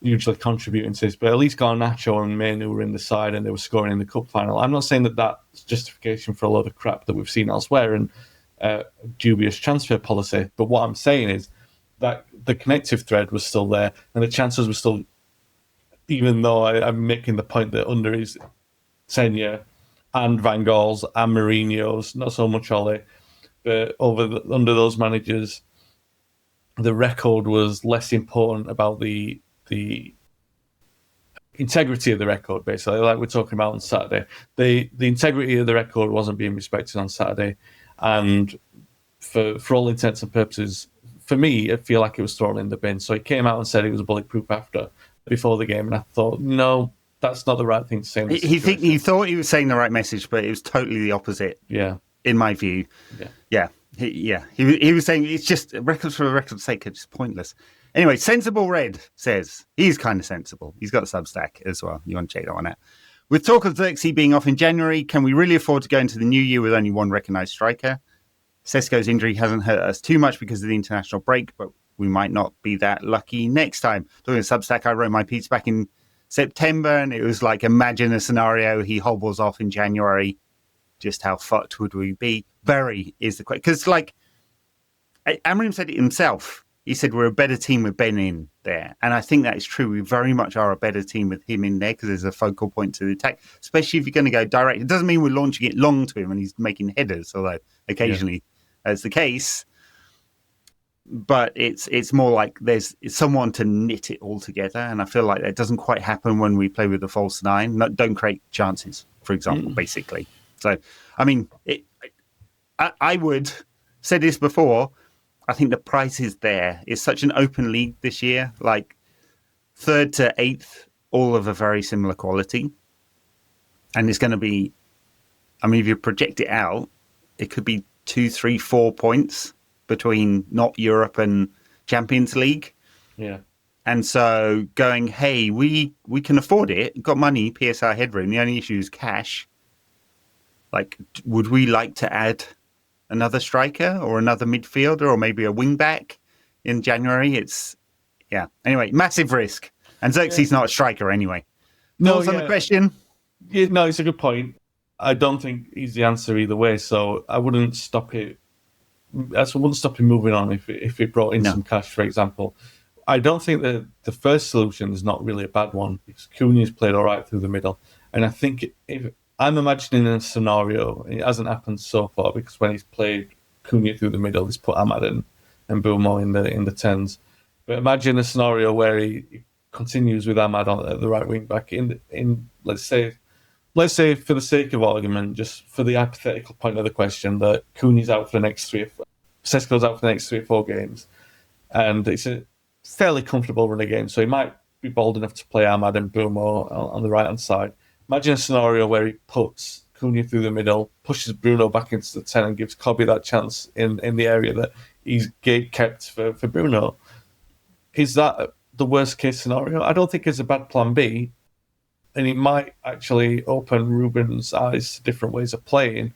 usually contributing to this, but at least Garnacho and Mainoo were in the side and they were scoring in the cup final. I'm not saying that that's justification for a lot of crap that we've seen elsewhere and dubious transfer policy, but what I'm saying is that the connective thread was still there and the chances were still, even though I'm making the point that under his tenure and Van Gaal's and Mourinho's, not so much Ole, but under those managers, the record was less important about the integrity of the record, basically, like we're talking about on Saturday. The integrity of the record wasn't being respected on Saturday, and for all intents and purposes, for me, I feel like it was thrown in the bin. So he came out and said it was bulletproof before the game, and I thought, no, that's not the right thing to say. He thought he was saying the right message, but it was totally the opposite. Yeah, in my view. Yeah. He was saying it's just records for the record's sake are just pointless. Anyway, Sensible Red says he's kind of sensible. He's got a Substack as well. You want to check that one out. With talk of Xerxes being off in January, can we really afford to go into the new year with only one recognised striker? Sesko's injury hasn't hurt us too much because of the international break, but we might not be that lucky next time. Talking of Substack, I wrote my piece back in September, and it was like, imagine a scenario he hobbles off in January. Just how fucked would we be? Very is the question. Because, like, Amorim said it himself. He said we're a better team with Ben in there. And I think that is true. We very much are a better team with him in there because there's a focal point to the attack, especially if you're going to go direct. It doesn't mean we're launching it long to him and he's making headers, although occasionally that's the case. But it's more like it's someone to knit it all together. And I feel like that doesn't quite happen when we play with the false nine. Don't create chances, for example, basically. So, I mean, I would say this before. I think the price is there. It's such an open league this year, like 3rd to 8th, all of a very similar quality. And it's going to be, I mean, if you project it out, it could be 2, 3, 4 points between not Europe and Champions League. Yeah. And so going, hey, we can afford it. Got money, PSR headroom. The only issue is cash. Like, would we like to add another striker or another midfielder or maybe a wing-back in January? Anyway, massive risk. And Xerxes not a striker anyway. Thoughts on the question? Yeah, no, it's a good point. I don't think he's the answer either way, so I wouldn't stop it. I wouldn't stop him moving on if it brought in some cash, for example. I don't think that the first solution is not really a bad one because Cunha's played all right through the middle. And I think if I'm imagining a scenario, it hasn't happened so far because when he's played Cunha through the middle, he's put Ahmad and Mbeumo in the 10s. But imagine a scenario where he continues with Ahmad on the right wing back in let's say for the sake of argument, just for the hypothetical point of the question, that Cunha's out for the next Sesko's out for the next 3 or 4 games, and it's a fairly comfortable run of games, so he might be bold enough to play Ahmad and Mbeumo on the right hand side. Imagine a scenario where he puts Cunha through the middle, pushes Bruno back into the 10 and gives Kobe that chance in the area that he's kept for Bruno. Is that the worst case scenario? I don't think it's a bad plan B. And it might actually open Ruben's eyes to different ways of playing,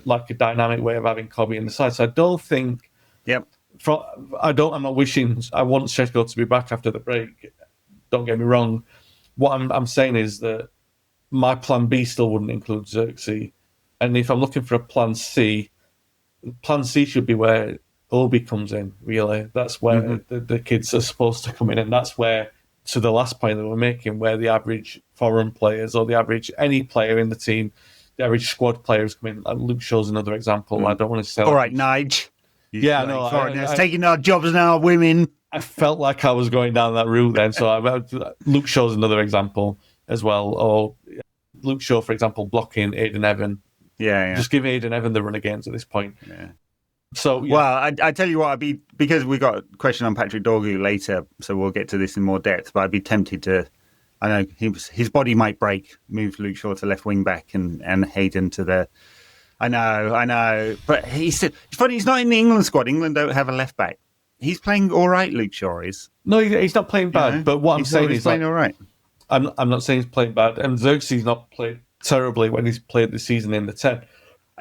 like a dynamic way of having Kobe in the side. So I don't think... Yep. I'm not wishing... I want Šeško to be back after the break. Don't get me wrong. What I'm saying is that my plan B still wouldn't include Xerxes. And if I'm looking for a plan C should be where Obi comes in, really. That's where the kids are supposed to come in. And that's where, to the last point that we're making, where the average foreign players or the average any player in the team, the average squad players come in. Luke Shaw's another example. I don't want to say... All right, Nige. Yeah, I know. Foreigners taking our jobs now, women. I felt like I was going down that route then. So Luke Shaw's another example as well. Or Luke Shaw, for example, blocking Aiden Evan. Yeah. Just give Aiden Evan the run against at this point. Yeah. So, well, I tell you what, because we got a question on Patrick Dorgu later, so we'll get to this in more depth. But I'd be tempted to. I know his body might break. Move Luke Shaw to left wing back and Hayden to the. I know, but it's funny. He's not in the England squad. England don't have a left back. He's playing all right. Luke Shaw is. No, he's not playing bad. But what I'm saying is, he's playing all right. I'm not saying he's playing bad, and Xerxes not played terribly when he's played this season in the 10.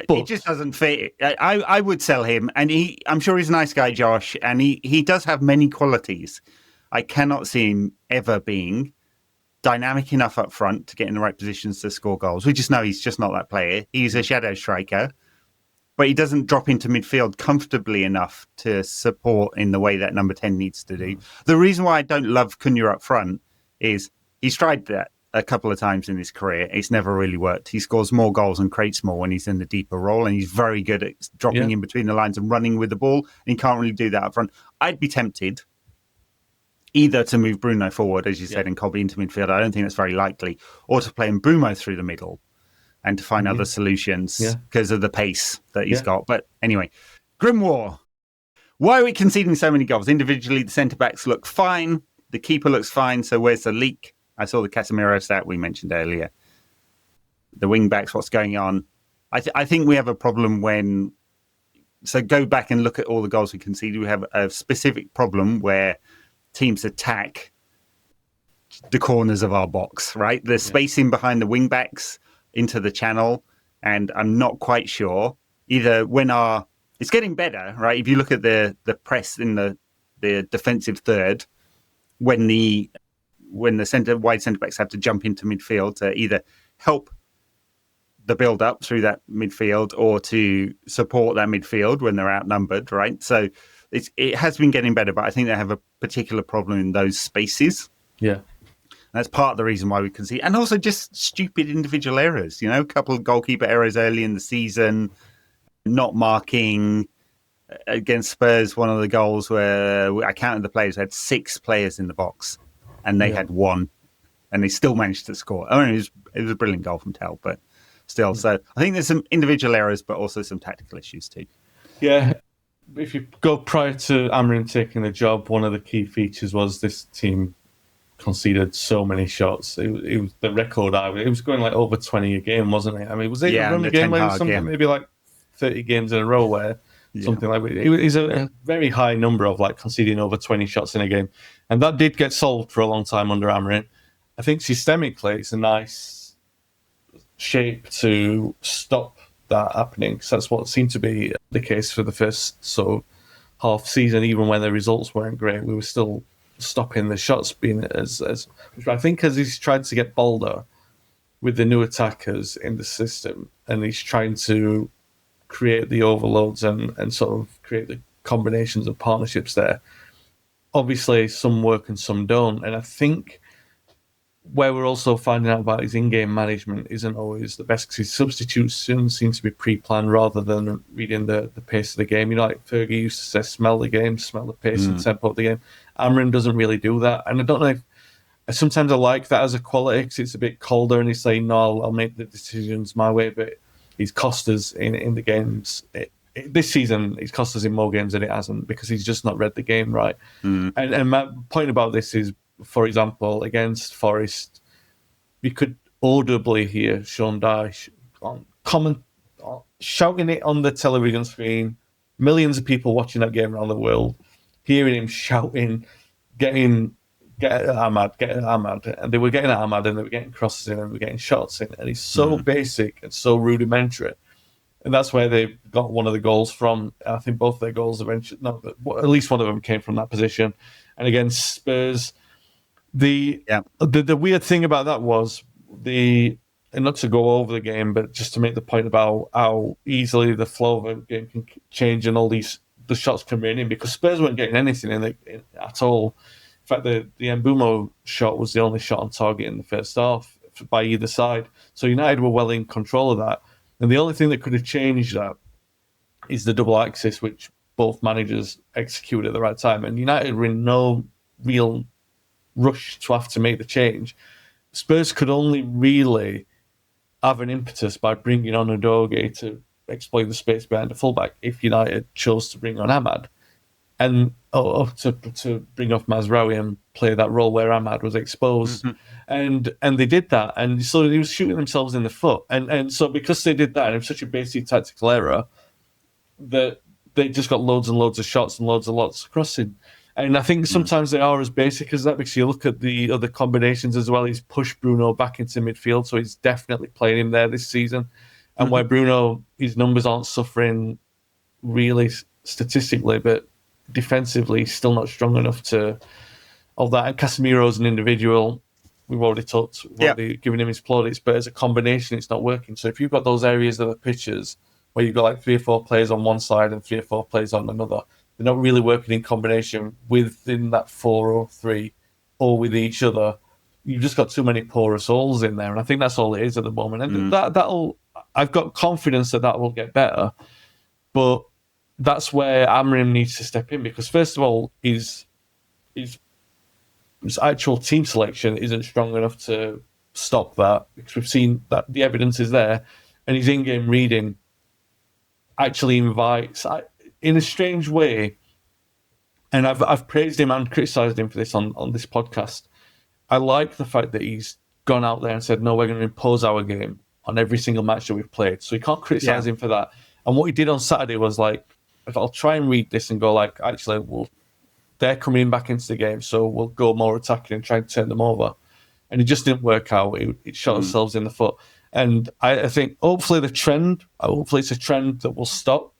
But it just doesn't fit. I would sell him, and I'm sure he's a nice guy, Josh, and he does have many qualities. I cannot see him ever being dynamic enough up front to get in the right positions to score goals. We just know he's just not that player. He's a shadow striker, but he doesn't drop into midfield comfortably enough to support in the way that number 10 needs to do. The reason why I don't love Cunha up front is he's tried that a couple of times in his career. It's never really worked. He scores more goals and creates more when he's in the deeper role, and he's very good at dropping in between the lines and running with the ball, and he can't really do that up front. I'd be tempted either to move Bruno forward, as you said, and Colby into midfield. I don't think that's very likely, or to play Mbumo through the middle and to find other solutions because of the pace that he's got. But anyway, Grimoire. Why are we conceding so many goals? Individually, the centre-backs look fine. The keeper looks fine. So where's the leak? I saw the Casemiro stat we mentioned earlier. The wing-backs, what's going on? I think we have a problem when... So go back and look at all the goals we conceded. We have a specific problem where teams attack the corners of our box, right? The spacing behind the wing-backs into the channel, and I'm not quite sure either when it's getting better, right? If you look at the press in the defensive third, when the wide centre backs have to jump into midfield to either help the build up through that midfield or to support that midfield when they're outnumbered, right? So it has been getting better, but I think they have a particular problem in those spaces. Yeah. That's part of the reason why we can see, and also just stupid individual errors. You know, a couple of goalkeeper errors early in the season, not marking against Spurs. One of the goals where I counted the players, had 6 players in the box, and they had 1, and they still managed to score. I mean, it was a brilliant goal from Tel, but still. So I think there's some individual errors, but also some tactical issues too. Yeah. If you go prior to Amrin taking the job, one of the key features was this team conceded so many shots. It was the record. It was going like over 20 a game, wasn't it? I mean, was it a run a game where something maybe like 30 games in a row where something like that? It was a very high number of like conceding over 20 shots in a game, and that did get solved for a long time under Amrin. I think systemically, it's a nice shape to stop that happening, because that's what seemed to be the case for the first sort of half season. Even when the results weren't great, we were still stopping the shots being as I think as he's tried to get bolder with the new attackers in the system, and he's trying to create the overloads and sort of create the combinations of partnerships there. Obviously some work and some don't, and I think where we're also finding out about his in-game management isn't always the best, because his substitutions seem to be pre-planned rather than reading the pace of the game. You know, like Fergie used to say, smell the game, smell the pace and tempo of the game. Amrin doesn't really do that. And I don't know if... Sometimes I like that as a quality, because it's a bit colder and he's saying, no, I'll make the decisions my way, but he's cost us in the games. This season, he's cost us in more games than it hasn't, because he's just not read the game right. And my point about this is, for example, against Forest, we could audibly hear Sean Dyche shouting it on the television screen. Millions of people watching that game around the world, hearing him shouting, get Ahmad, and they were getting Ahmad, and they were getting crosses in, and they were getting shots in, and he's so basic and so rudimentary. And that's where they got one of the goals from. I think both their goals eventually, at least one of them came from that position. And against Spurs, the weird thing about that was and not to go over the game, but just to make the point about how easily the flow of a game can change, and all these the shots can rain in, because Spurs weren't getting anything in at all. In fact, the Mbumo shot was the only shot on target in the first half by either side. So United were well in control of that. And the only thing that could have changed that is the double axis, which both managers executed at the right time. And United were in no real rush to have to make the change. Spurs could only really have an impetus by bringing on Udogie to exploit the space behind the fullback if United chose to bring on Ahmad. And to bring off Mazraoui and play that role where Ahmad was exposed. And they did that. And so they were shooting themselves in the foot. And so because they did that, and it was such a basic tactical error, that they just got loads and loads of shots and loads of crossing. And I think sometimes they are as basic as that, because you look at the other combinations as well. He's pushed Bruno back into midfield, so he's definitely playing him there this season. And where Bruno, his numbers aren't suffering really statistically, but defensively, he's still not strong enough to all that. And Casemiro as an individual, we've already given him his plaudits, but as a combination, it's not working. So if you've got those areas of the pitches where you've got like 3 or 4 players on one side and 3 or 4 players on another, they're not really working in combination within that 4 or 3 or with each other. You've just got too many porous holes in there, and I think that's all it is at the moment. And that'll, I've got confidence that will get better, but that's where Amorim needs to step in, because first of all, his actual team selection isn't strong enough to stop that, because we've seen that the evidence is there, and his in-game reading actually invites, in a strange way, and I've praised him and criticised him for this on this podcast. I like the fact that he's gone out there and said, no, we're going to impose our game on every single match that we've played. So you can't criticise him for that. And what he did on Saturday was like, if I'll try and read this and go like, actually, they're coming back into the game, so we'll go more attacking and try and turn them over. And it just didn't work out. It shot themselves in the foot. And I think hopefully it's a trend that will stop.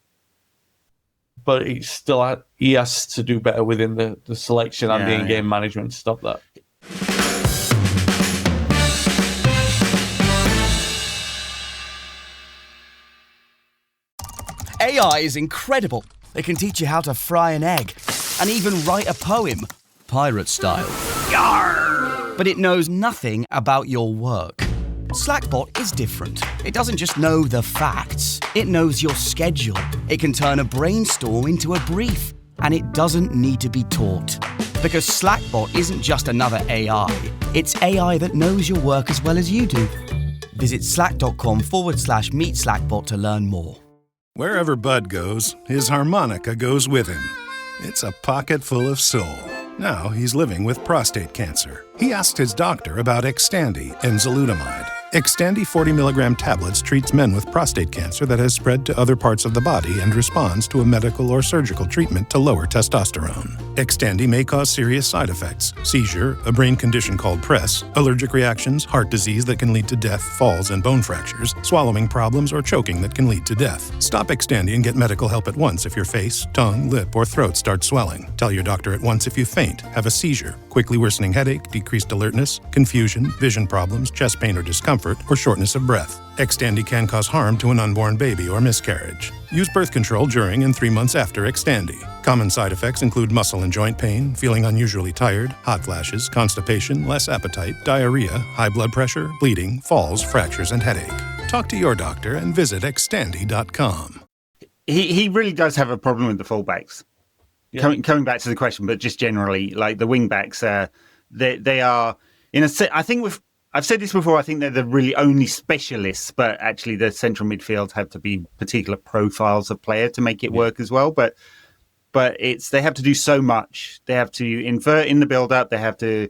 But he has to do better within the selection and the in-game management to stop that. AI is incredible. It can teach you how to fry an egg and even write a poem, pirate style. Yarr! But it knows nothing about your work. Slackbot is different. It doesn't just know the facts. It knows your schedule. It can turn a brainstorm into a brief. And it doesn't need to be taught. Because Slackbot isn't just another AI. It's AI that knows your work as well as you do. Visit slack.com/meet Slackbot to learn more. Wherever Bud goes, his harmonica goes with him. It's a pocket full of soul. Now he's living with prostate cancer. He asked his doctor about Xtandi enzalutamide. Xtandi 40 milligram tablets treats men with prostate cancer that has spread to other parts of the body and responds to a medical or surgical treatment to lower testosterone. Xtandi may cause serious side effects: seizure, a brain condition called PRESS, allergic reactions, heart disease that can lead to death, falls and bone fractures, swallowing problems, or choking that can lead to death. Stop Xtandi and get medical help at once if your face, tongue, lip, or throat starts swelling. Tell your doctor at once if you faint, have a seizure, quickly worsening headache, decreased alertness, confusion, vision problems, chest pain or discomfort, or shortness of breath. Xtandi can cause harm to an unborn baby or miscarriage. Use birth control during and 3 months after Xtandi. Common side effects include muscle and joint pain, feeling unusually tired, hot flashes, constipation, less appetite, diarrhea, high blood pressure, bleeding, falls, fractures, and headache. Talk to your doctor and visit Xtandi.com. He really does have a problem with the fullbacks. Yeah. Coming back to the question, but just generally, like the wingbacks, they are in a. I think I've said this before. I think they're the really only specialists, but actually the central midfield have to be particular profiles of player to make it work as well. But they have to do so much. They have to invert in the build-up. They have to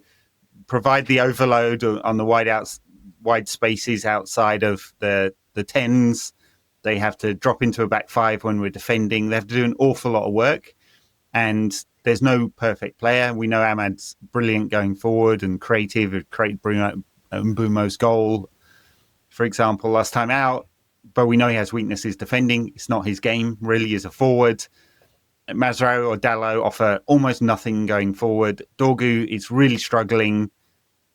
provide the overload on the wide spaces outside of the tens. They have to drop into a back five when we're defending. They have to do an awful lot of work. And there's no perfect player. We know Ahmad's brilliant going forward and creative. It created Mbumo's goal, for example, last time out. But we know he has weaknesses defending. It's not his game, really, as a forward. Mazraoui or Dalot offer almost nothing going forward. Dorgu is really struggling,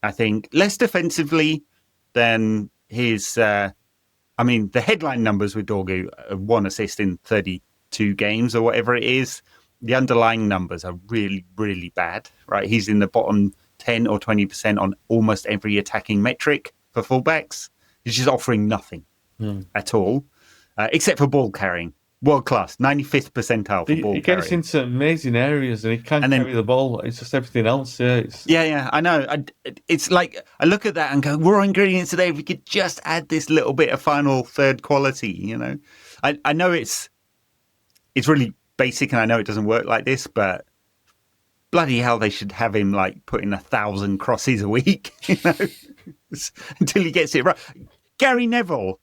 I think, less defensively than his... the headline numbers with Dorgu, 1 assist in 30 2 games or whatever it is, the underlying numbers are really, really bad, right? He's in the bottom 10 or 20% on almost every attacking metric for fullbacks. He's just offering nothing at all, except for ball carrying. World class, 95th percentile for ball carrying. He gets into amazing areas and he can carry the ball. It's just everything else. Yeah, I know. It's like I look at that and go, raw ingredients today. If we could just add this little bit of final third quality, you know. I know it's really basic and I know it doesn't work like this, but bloody hell, they should have him like putting 1,000 crosses a week, you know, until he gets it right. Gary Neville,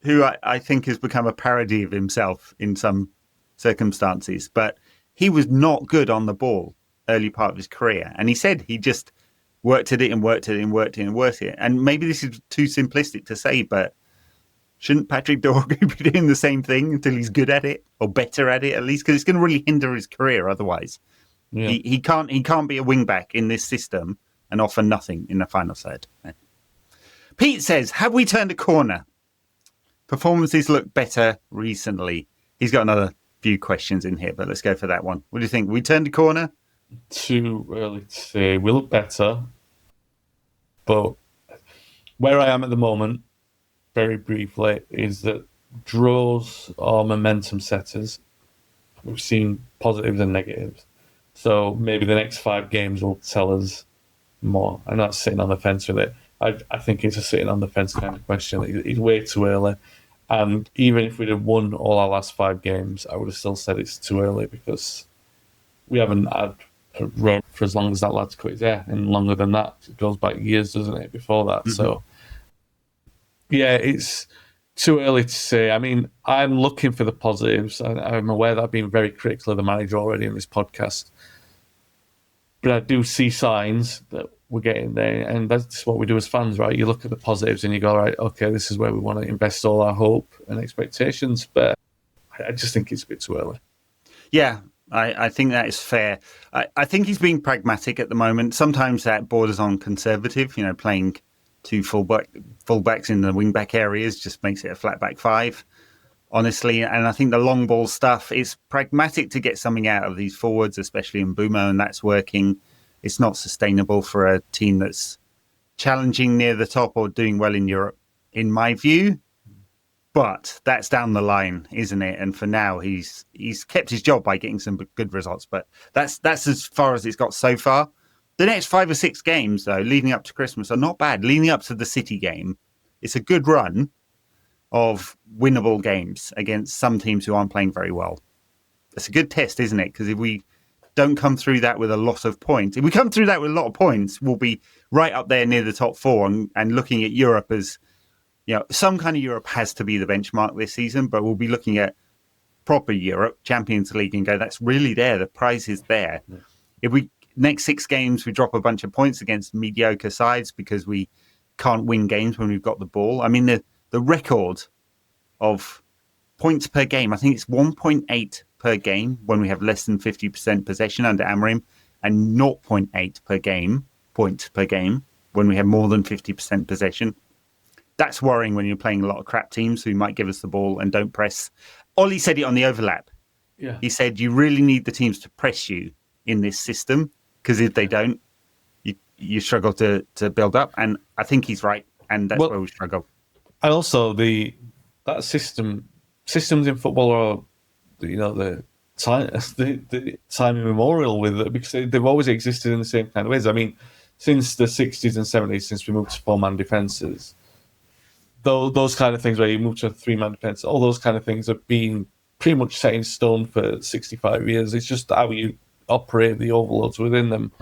who I think has become a parody of himself in some circumstances, but he was not good on the ball early part of his career. And he said he just worked at it and worked at it and worked it and worked it. And maybe this is too simplistic to say, but shouldn't Patrick Dorgu be doing the same thing until he's good at it or better at it at least? Because it's going to really hinder his career otherwise. Yeah. He can't be a wing-back in this system and offer nothing in the final third. Pete says, have we turned a corner? Performances look better recently. He's got another few questions in here, but let's go for that one. What do you think? We turned a corner? Too early to say. We look better. But where I am at the moment, very briefly, is that draws are momentum setters. We've seen positives and negatives. So maybe the next 5 games will tell us more. I'm not sitting on the fence with it. I think it's a sitting on the fence kind of question. It's way too early. And even if we'd have won all our last 5 games, I would have still said it's too early because we haven't had a run for as long as that lad's cut his hair, and longer than that. It goes back years, doesn't it, before that? Mm-hmm. So, yeah, it's too early to say. I mean, I'm looking for the positives. I'm aware that I've been very critical of the manager already in this podcast. But I do see signs that we're getting there, and that's what we do as fans, right? You look at the positives and you go, right, okay, this is where we want to invest all our hope and expectations, but I just think it's a bit too early. Yeah, I think that is fair. I think he's being pragmatic at the moment. Sometimes that borders on conservative, you know, playing 2 fullbacks in the wing-back areas just makes it a flat-back 5, honestly. And I think the long ball stuff is pragmatic to get something out of these forwards, especially in Bumo, and that's working. It's not sustainable for a team that's challenging near the top or doing well in Europe, in my view. But that's down the line, isn't it? And for now, he's kept his job by getting some good results. But that's as far as it's got so far. The next 5 or 6 games, though, leading up to Christmas, are not bad. Leading up to the City game, it's a good run of winnable games against some teams who aren't playing very well. It's a good test, isn't it? Because if we don't come through that with a lot of points. If we come through that with a lot of points, we'll be right up there near the top 4 and looking at Europe as, you know, some kind of Europe has to be the benchmark this season, but we'll be looking at proper Europe, Champions League, and go, that's really there. The prize is there. Yeah. If we next 6 games, we drop a bunch of points against mediocre sides because we can't win games when we've got the ball. I mean, the record of points per game, I think it's 1.8 per game when we have less than 50% possession under Amorim, and 0.8 per game, points per game, when we have more than 50% possession. That's worrying when you're playing a lot of crap teams who might give us the ball and don't press. Ollie said it on the overlap. Yeah. He said you really need the teams to press you in this system, because if they don't, you struggle to build up. And I think he's right, and that's where we struggle. And also that systems in football are, you know, the time immemorial with it, because they've always existed in the same kind of ways. I mean, since the 60s and 70s, since we moved to 4-man defences, those kind of things where you move to a 3-man defence, all those kind of things have been pretty much set in stone for 65 years. It's just how you operate the overloads within them.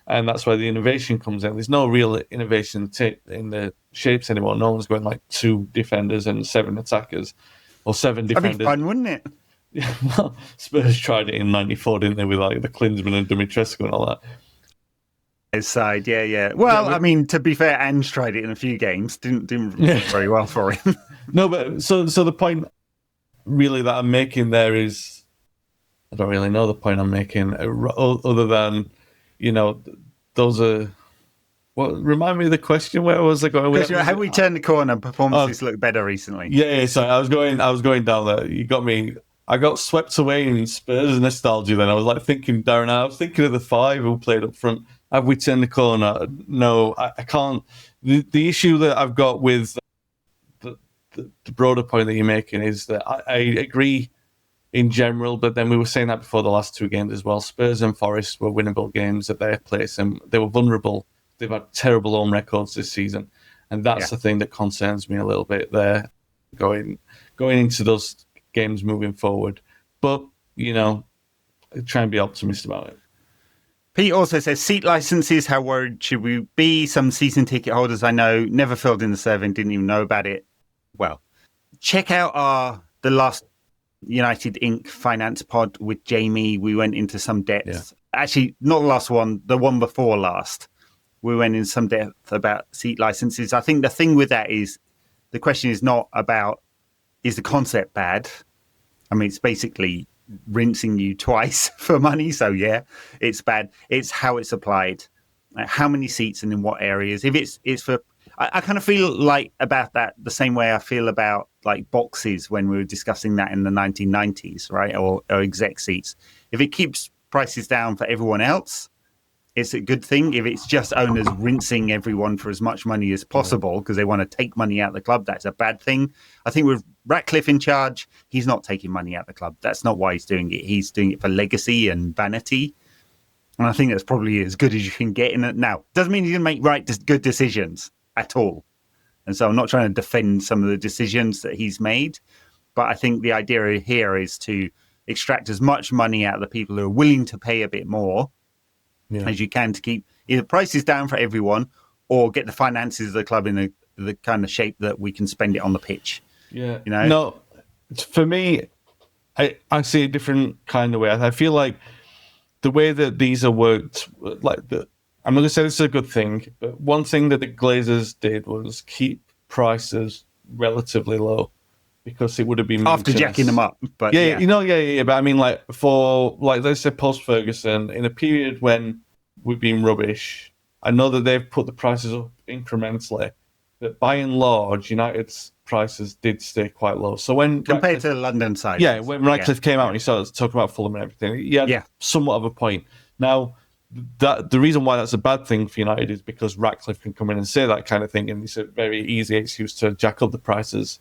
And that's where the innovation comes in. There's no real innovation in the shapes anymore. No one's going like 2 defenders and 7 attackers, or 7 defenders. That'd be fun, wouldn't it? Yeah, well, Spurs tried it in '94, didn't they, with like the Klinsmann and Dumitrescu and all that. His side, yeah. Well, I mean, to be fair, Ange tried it in a few games. Didn't work very well for him. No, but so the point really that I'm making there is, I don't really know the point I'm making, other than, you know, those are. Well, remind me of the question. Where was I going? Have we turned the corner? Performances look better recently. Yeah. So I was going down there. You got me I got swept away in Spurs nostalgia then. I was like thinking, Darren, I was thinking of the 5 who played up front. Have we turned the corner? No, I can't. The issue that I've got with the broader point that you're making is that I agree in general, but then we were saying that before the last 2 games as well. Spurs and Forest were winnable games at their place, and they were vulnerable. They've had terrible home records this season, and that's the thing that concerns me a little bit there, going into those games moving forward. But, try and be optimistic about it. Pete also says, seat licenses, how worried should we be? Some season ticket holders I know never filled in the survey and didn't even know about it. Well, check out the last United Inc. finance pod with Jamie. We went into some depth. Yeah. Actually, not the last one, the one before last. We went in some depth about seat licenses. I think the thing with that is the question is not about, is the concept bad? I mean, it's basically rinsing you twice for money. So yeah, it's bad. It's how it's applied, how many seats and in what areas. If it's for, I kind of feel like about that the same way I feel about like boxes when we were discussing that in the 1990s, right? Or exec seats. If it keeps prices down for everyone else, it's a good thing. If it's just owners rinsing everyone for as much money as possible because they want to take money out of the club, that's a bad thing. I think with Ratcliffe in charge, he's not taking money out of the club. That's not why he's doing it. He's doing it for legacy and vanity. And I think that's probably as good as you can get in it now. Doesn't mean you're going to make good decisions at all. And so I'm not trying to defend some of the decisions that he's made. But I think the idea here is to extract as much money out of the people who are willing to pay a bit more as you can to keep either prices down for everyone or get the finances of the club in the kind of shape that we can spend it on the pitch. Yeah. No, for me, I see a different kind of way. I feel like the way that these are worked, I'm not going to say this is a good thing, but one thing that the Glazers did was keep prices relatively low because it would have been after jacking them up. But yeah. But I mean, like for let's say post Ferguson, in a period when we've been rubbish, I know that they've put the prices up incrementally, but by and large, United's prices did stay quite low. So when compared to the London side, when Ratcliffe came out and he started talking about Fulham and everything, he had somewhat of a point. Now, the reason why that's a bad thing for United is because Ratcliffe can come in and say that kind of thing, and it's a very easy excuse to jack up the prices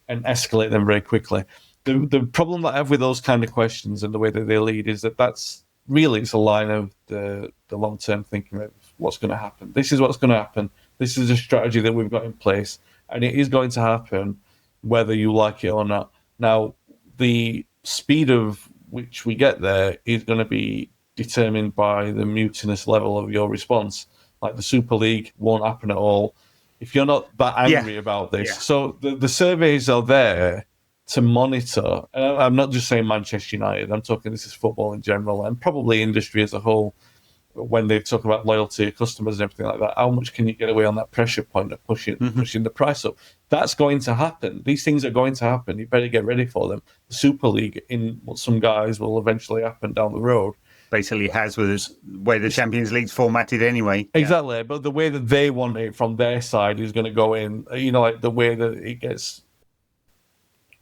and escalate them very quickly. The problem that I have with those kind of questions and the way that they lead is that's really it's a line of the long-term thinking of what's going to happen. This is what's going to happen. This is a strategy that we've got in place, and it is going to happen whether you like it or not. Now, the speed of which we get there is going to be determined by the mutinous level of your response. Like the Super League won't happen at all if you're not that angry about this. Yeah. So the surveys are there to monitor. And I'm not just saying Manchester United. I'm talking this is football in general and probably industry as a whole. When they talk about loyalty, customers and everything like that, how much can you get away on that pressure point of pushing the price up? That's going to happen. These things are going to happen. You better get ready for them. The Super League, in what some guys will eventually happen down the road, basically has with the way the Champions League's formatted anyway. Exactly, but the way that they want it from their side is going to go in, like the way that it gets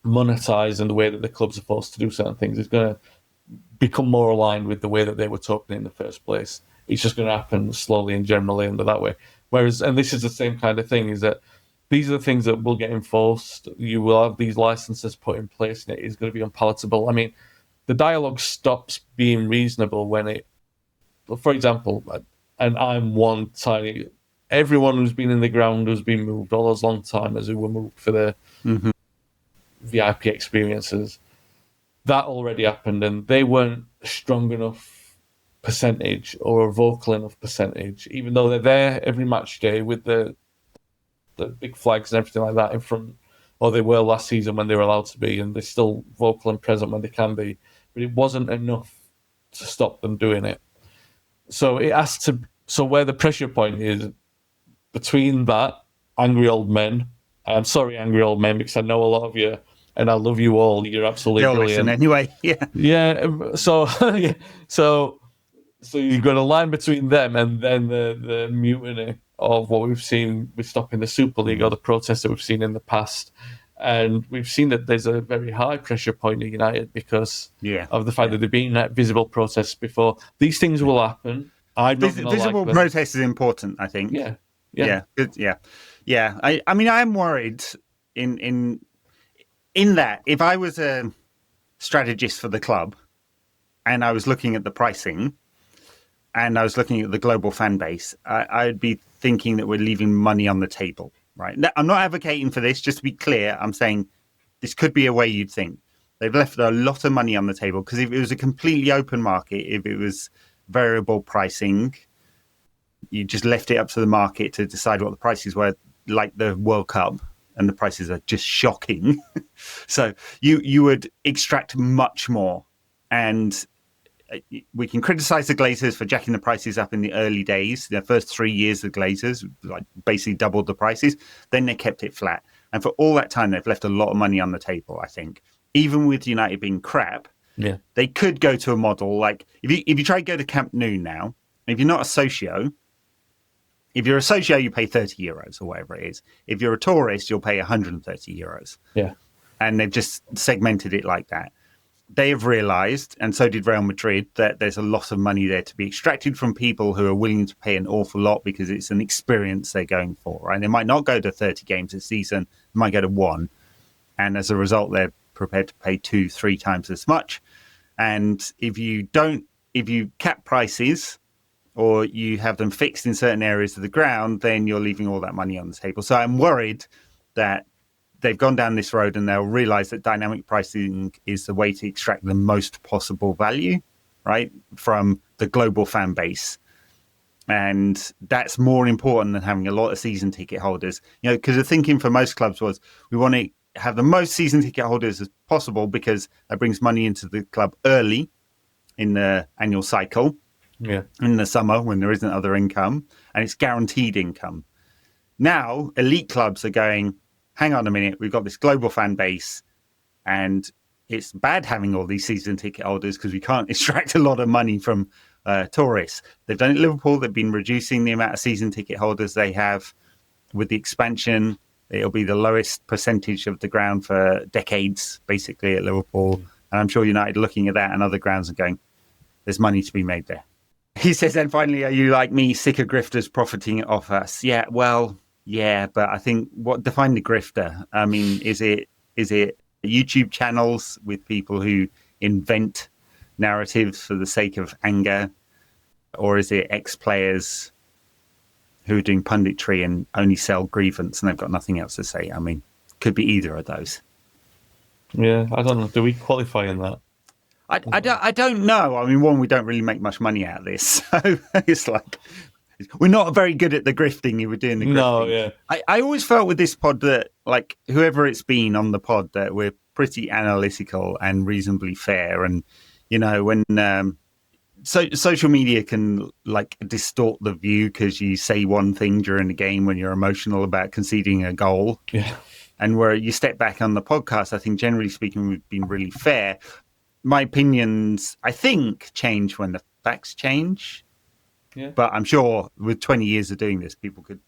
monetized and the way that the clubs are forced to do certain things is going to become more aligned with the way that they were talking in the first place. It's just going to happen slowly and generally under that way. Whereas, and this is the same kind of thing, is that these are the things that will get enforced. You will have these licenses put in place and it is going to be unpalatable. I mean, the dialogue stops being reasonable when it, for example, and I'm one tiny, everyone who's been in the ground who's been moved, all those long timers who were moved for their VIP experiences, that already happened and they weren't strong enough percentage or a vocal enough percentage, even though they're there every match day with the big flags and everything like that in front, or they were last season when they were allowed to be, and they're still vocal and present when they can be. But it wasn't enough to stop them doing it. So it has to. So where the pressure point is between that angry old men. I'm sorry, angry old men, because I know a lot of you, and I love you all. You're absolutely brilliant. Listen anyway. So you've got a line between them and then the mutiny of what we've seen with stopping the Super League or the protests that we've seen in the past. And we've seen that there's a very high pressure point at United because of the fact that they've been in that visible process before. These things will happen. Visible process is important, I think. Yeah. I mean, I am worried in that if I was a strategist for the club and I was looking at the pricing and I was looking at the global fan base, I would be thinking that we're leaving money on the table, right? Now, I'm not advocating for this, just to be clear. I'm saying this could be a way you'd think. They've left a lot of money on the table because if it was a completely open market, if it was variable pricing, you just left it up to the market to decide what the prices were, like the World Cup, and the prices are just shocking. So you would extract much more. And we can criticize the Glazers for jacking the prices up in the early days. The first 3 years of Glazers, like, basically doubled the prices. Then they kept it flat. And for all that time, they've left a lot of money on the table, I think. Even with United being crap, they could go to a model like, if you try to go to Camp Nou now, if you're not a socio, if you're a socio, you pay 30 euros or whatever it is. If you're a tourist, you'll pay 130 euros. Yeah. And they've just segmented it like that. They have realised, and so did Real Madrid, that there's a lot of money there to be extracted from people who are willing to pay an awful lot because it's an experience they're going for, right? They might not go to 30 games a season, they might go to one. And as a result, they're prepared to pay 2-3 times as much. And if you cap prices or you have them fixed in certain areas of the ground, then you're leaving all that money on the table. So I'm worried that they've gone down this road and they'll realize that dynamic pricing is the way to extract the most possible value, right, from the global fan base. And that's more important than having a lot of season ticket holders, because the thinking for most clubs was we want to have the most season ticket holders as possible because that brings money into the club early in the annual cycle. Yeah. In the summer when there isn't other income, and it's guaranteed income. Now, elite clubs are going, hang on a minute, we've got this global fan base and it's bad having all these season ticket holders because we can't extract a lot of money from tourists. They've done it at Liverpool. They've been reducing the amount of season ticket holders they have. With the expansion, it'll be the lowest percentage of the ground for decades, basically, at Liverpool. And I'm sure United looking at that and other grounds and going, there's money to be made there. He says, and finally, are you like me, sick of grifters profiting off us? Yeah, well, yeah, but I think define the grifter? I mean, is it YouTube channels with people who invent narratives for the sake of anger? Or is it ex-players who are doing punditry and only sell grievance and they've got nothing else to say? I mean, could be either of those. Yeah, I don't know. Do we qualify in that? I don't know. I mean, we don't really make much money out of this. So it's like, we're not very good at the grifting you were doing. The grifting. No, yeah. I always felt with this pod that, like, whoever it's been on the pod, that we're pretty analytical and reasonably fair. And, when social media can, like, distort the view because you say one thing during the game when you're emotional about conceding a goal. Yeah. And where you step back on the podcast, I think, generally speaking, we've been really fair. My opinions, I think, change when the facts change. Yeah. But I'm sure with 20 years of doing this, people could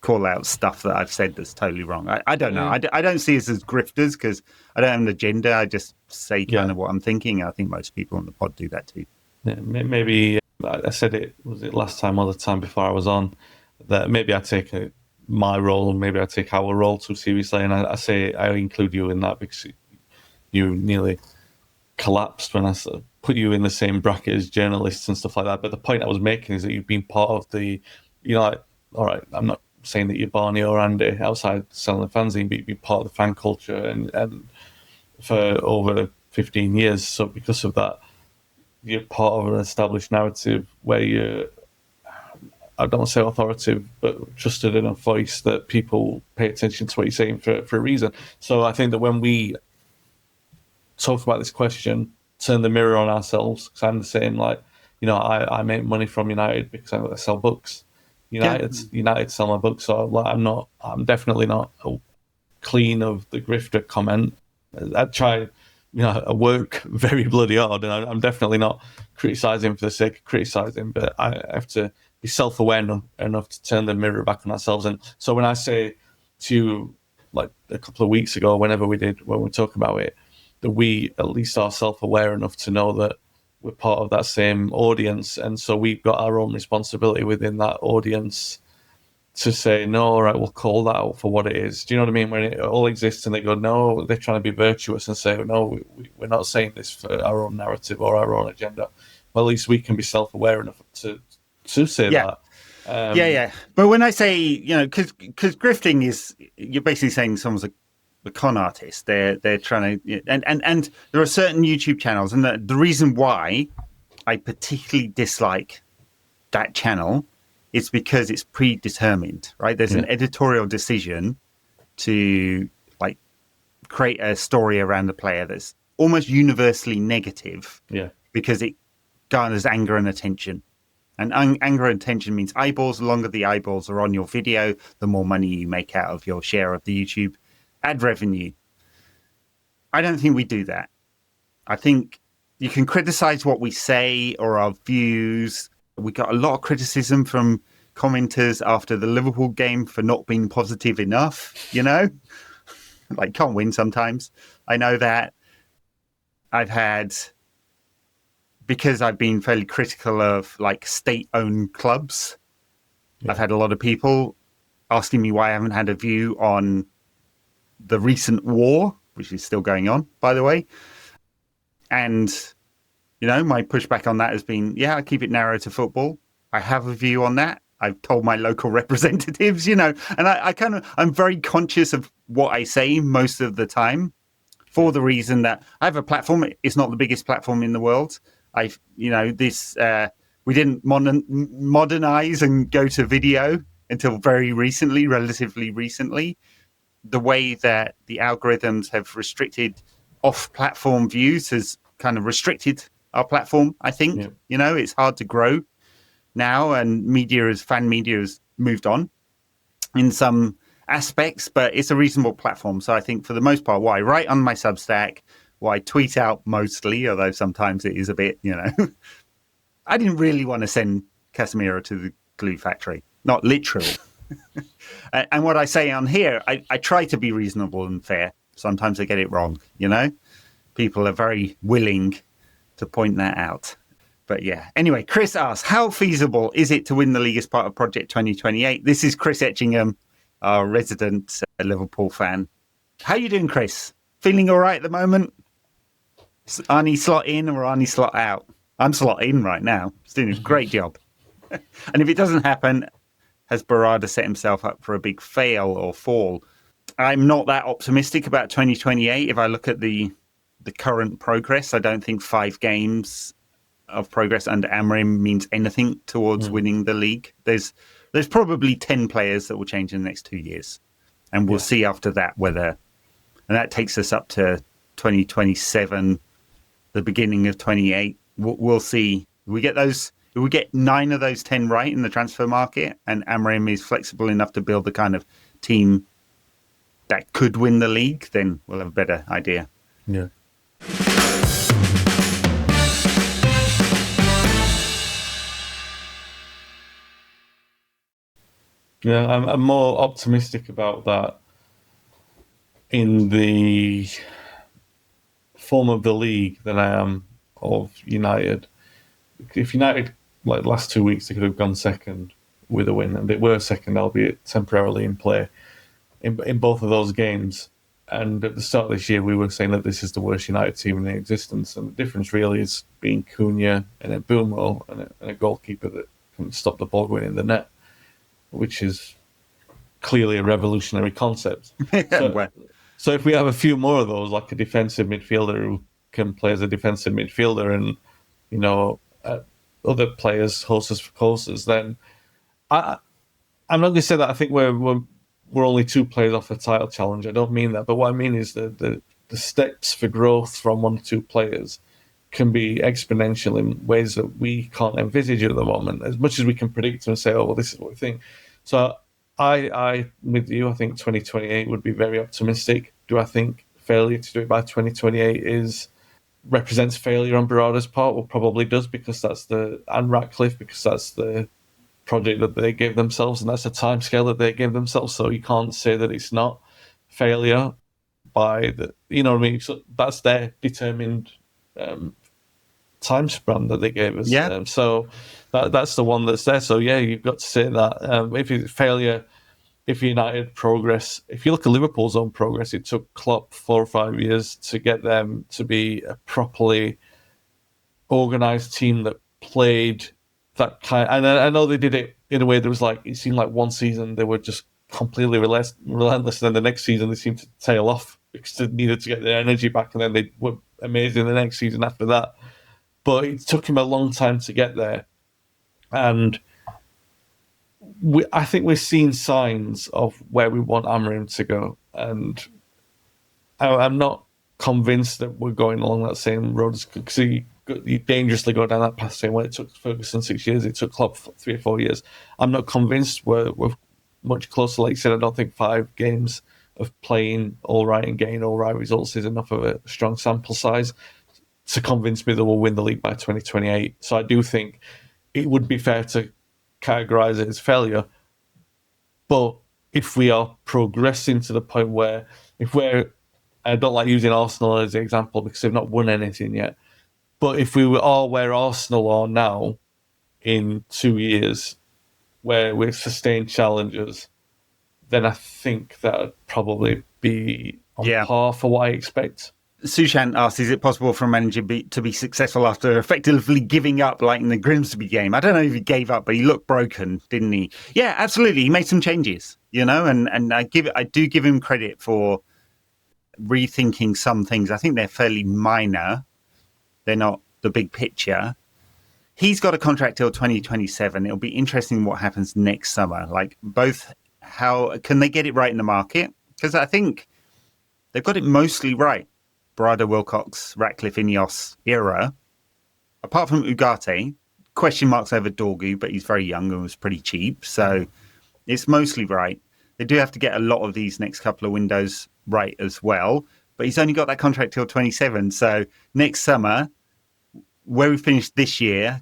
call out stuff that I've said that's totally wrong. I don't know. I don't see us as grifters because I don't have an agenda. I just say kind of what I'm thinking. I think most people on the pod do that too. Yeah, maybe I said it, was it last time or the time before I was on, that maybe I take my role, maybe I take our role too seriously. And I say I include you in that because you nearly collapsed when I put you in the same bracket as journalists and stuff like that. But the point I was making is that you've been part of the, all right, I'm not saying that you're Barney or Andy outside selling the fanzine, but you've been part of the fan culture and for over 15 years. So because of that, you're part of an established narrative where you're, I don't want to say authoritative, but trusted enough voice that people pay attention to what you're saying for a reason. So I think that when we talk about this question, turn the mirror on ourselves, because I'm saying, like, I make money from United because I sell books. United sell my books, so like, I'm definitely not clean of the grifter comment. I try, I work very bloody hard, and I'm definitely not criticising for the sake of criticising, but I have to be self-aware enough to turn the mirror back on ourselves. And so when I say to you, like a couple of weeks ago, when we were talking about it, that we at least are self-aware enough to know that we're part of that same audience, and so we've got our own responsibility within that audience to say, no, all right, we'll call that out for what it is. Do you know what I mean? When it all exists and they go, no, they're trying to be virtuous and say, no, we're not saying this for our own narrative or our own agenda. Well, at least we can be self-aware enough to say that. Yeah. But when I say, because grifting is, you're basically saying someone's a con artist. They're trying to, and there are certain YouTube channels, and the reason why I particularly dislike that channel is because it's predetermined, right? There's an editorial decision to like create a story around the player that's almost universally negative, because it garners anger and attention. And anger and attention means eyeballs. The longer the eyeballs are on your video, the more money you make out of your share of the YouTube ad revenue. I don't think we do that. I think you can criticize what we say or our views. We got a lot of criticism from commenters after the Liverpool game for not being positive enough, like can't win sometimes. I know that. Because I've been fairly critical of like state-owned clubs, I've had a lot of people asking me why I haven't had a view on the recent war, which is still going on, by the way. And, my pushback on that has been, I keep it narrow to football. I have a view on that. I've told my local representatives, and I'm very conscious of what I say most of the time, for the reason that I have a platform. It's not the biggest platform in the world. We didn't modernize and go to video until very recently, relatively recently. The way that the algorithms have restricted off-platform views has kind of restricted our platform, I think. It's hard to grow now, and fan media has moved on in some aspects, but it's a reasonable platform. So I think for the most part, what I write on my Substack, what I tweet out mostly, although sometimes it is a bit, I didn't really want to send Casemiro to the glue factory, not literal. And what I say on here, I try to be reasonable and fair. Sometimes I get it wrong, People are very willing to point that out. But yeah. Anyway, Chris asks, how feasible is it to win the league as part of Project 2028? This is Chris Etchingham, our resident Liverpool fan. How you doing, Chris? Feeling all right at the moment? Arnie slot in or Arnie slot out? I'm slot in right now. He's doing a great job. And if it doesn't happen, has Barada set himself up for a big fail or fall? I'm not that optimistic about 2028. If I look at the current progress, I don't think 5 games of progress under Amorim means anything towards winning the league. There's probably 10 players that will change in the next 2 years. And we'll see after that whether... And that takes us up to 2027, the beginning of 28. We'll see. If we get 9 of those 10 right in the transfer market, and Amorim is flexible enough to build the kind of team that could win the league, then we'll have a better idea. Yeah. Yeah, I'm more optimistic about that in the form of the league than I am of United. If United, like last 2 weeks, they could have gone second with a win, and they were second, albeit temporarily in play, in both of those games. And at the start of this year, we were saying that this is the worst United team in existence, and the difference really is being Cunha and a Bumo and a goalkeeper that can stop the ball going in the net, which is clearly a revolutionary concept. So if we have a few more of those, like a defensive midfielder who can play as a defensive midfielder, and other players horses for courses, then I'm not going to say that I think we're only 2 players off a title challenge. I don't mean that, but what I mean is the steps for growth from 1 or 2 players can be exponential in ways that we can't envisage at the moment, as much as we can predict and say, oh, well, this is what we think. So I with you, I think 2028 would be very optimistic. Do I think failure to do it by 2028 represents failure on Barada's part? Well, probably does, because and Ratcliffe, because that's the project that they gave themselves, and that's a timescale that they gave themselves. So you can't say that it's not failure by you know what I mean? So that's their determined time span that they gave us. Yeah. So that's the one that's there. So yeah, you've got to say that. If it's failure, if United progress, if you look at Liverpool's own progress, it took Klopp 4 or 5 years to get them to be a properly organised team that played that kind. And I know they did it in a way that was like, it seemed like one season they were just completely relentless, and then the next season they seemed to tail off because they needed to get their energy back, and then they were amazing the next season after that. But it took him a long time to get there, and I think we're seeing signs of where we want Amorim to go, and I'm not convinced that we're going along that same road, because you dangerously go down that path saying, well, it took Ferguson 6 years, it took Klopp 3 or 4 years. I'm not convinced we're much closer. Like you said, I don't think 5 games of playing all right and getting all right results is enough of a strong sample size to convince me that we'll win the league by 2028. So I do think it would be fair to categorise it as failure. But if we are progressing to the point where, I don't like using Arsenal as an example because they've not won anything yet, but if we are where Arsenal are now in 2 years, where we've sustained challenges, then I think that would probably be on par for what I expect. Sushan asks, is it possible for a manager to be successful after effectively giving up, like in the Grimsby game? I don't know if he gave up, but he looked broken, didn't he? Yeah, absolutely. He made some changes, and I do give him credit for rethinking some things. I think they're fairly minor. They're not the big picture. He's got a contract till 2027. It'll be interesting what happens next summer. Like, both, how can they get it right in the market? Because I think they've got it mostly right. Brada, Wilcox, Ratcliffe, Ineos era. Apart from Ugarte, question marks over Dorgu, but he's very young and was pretty cheap. So it's mostly right. They do have to get a lot of these next couple of windows right as well. But he's only got that contract till 27. So next summer, where we finished this year,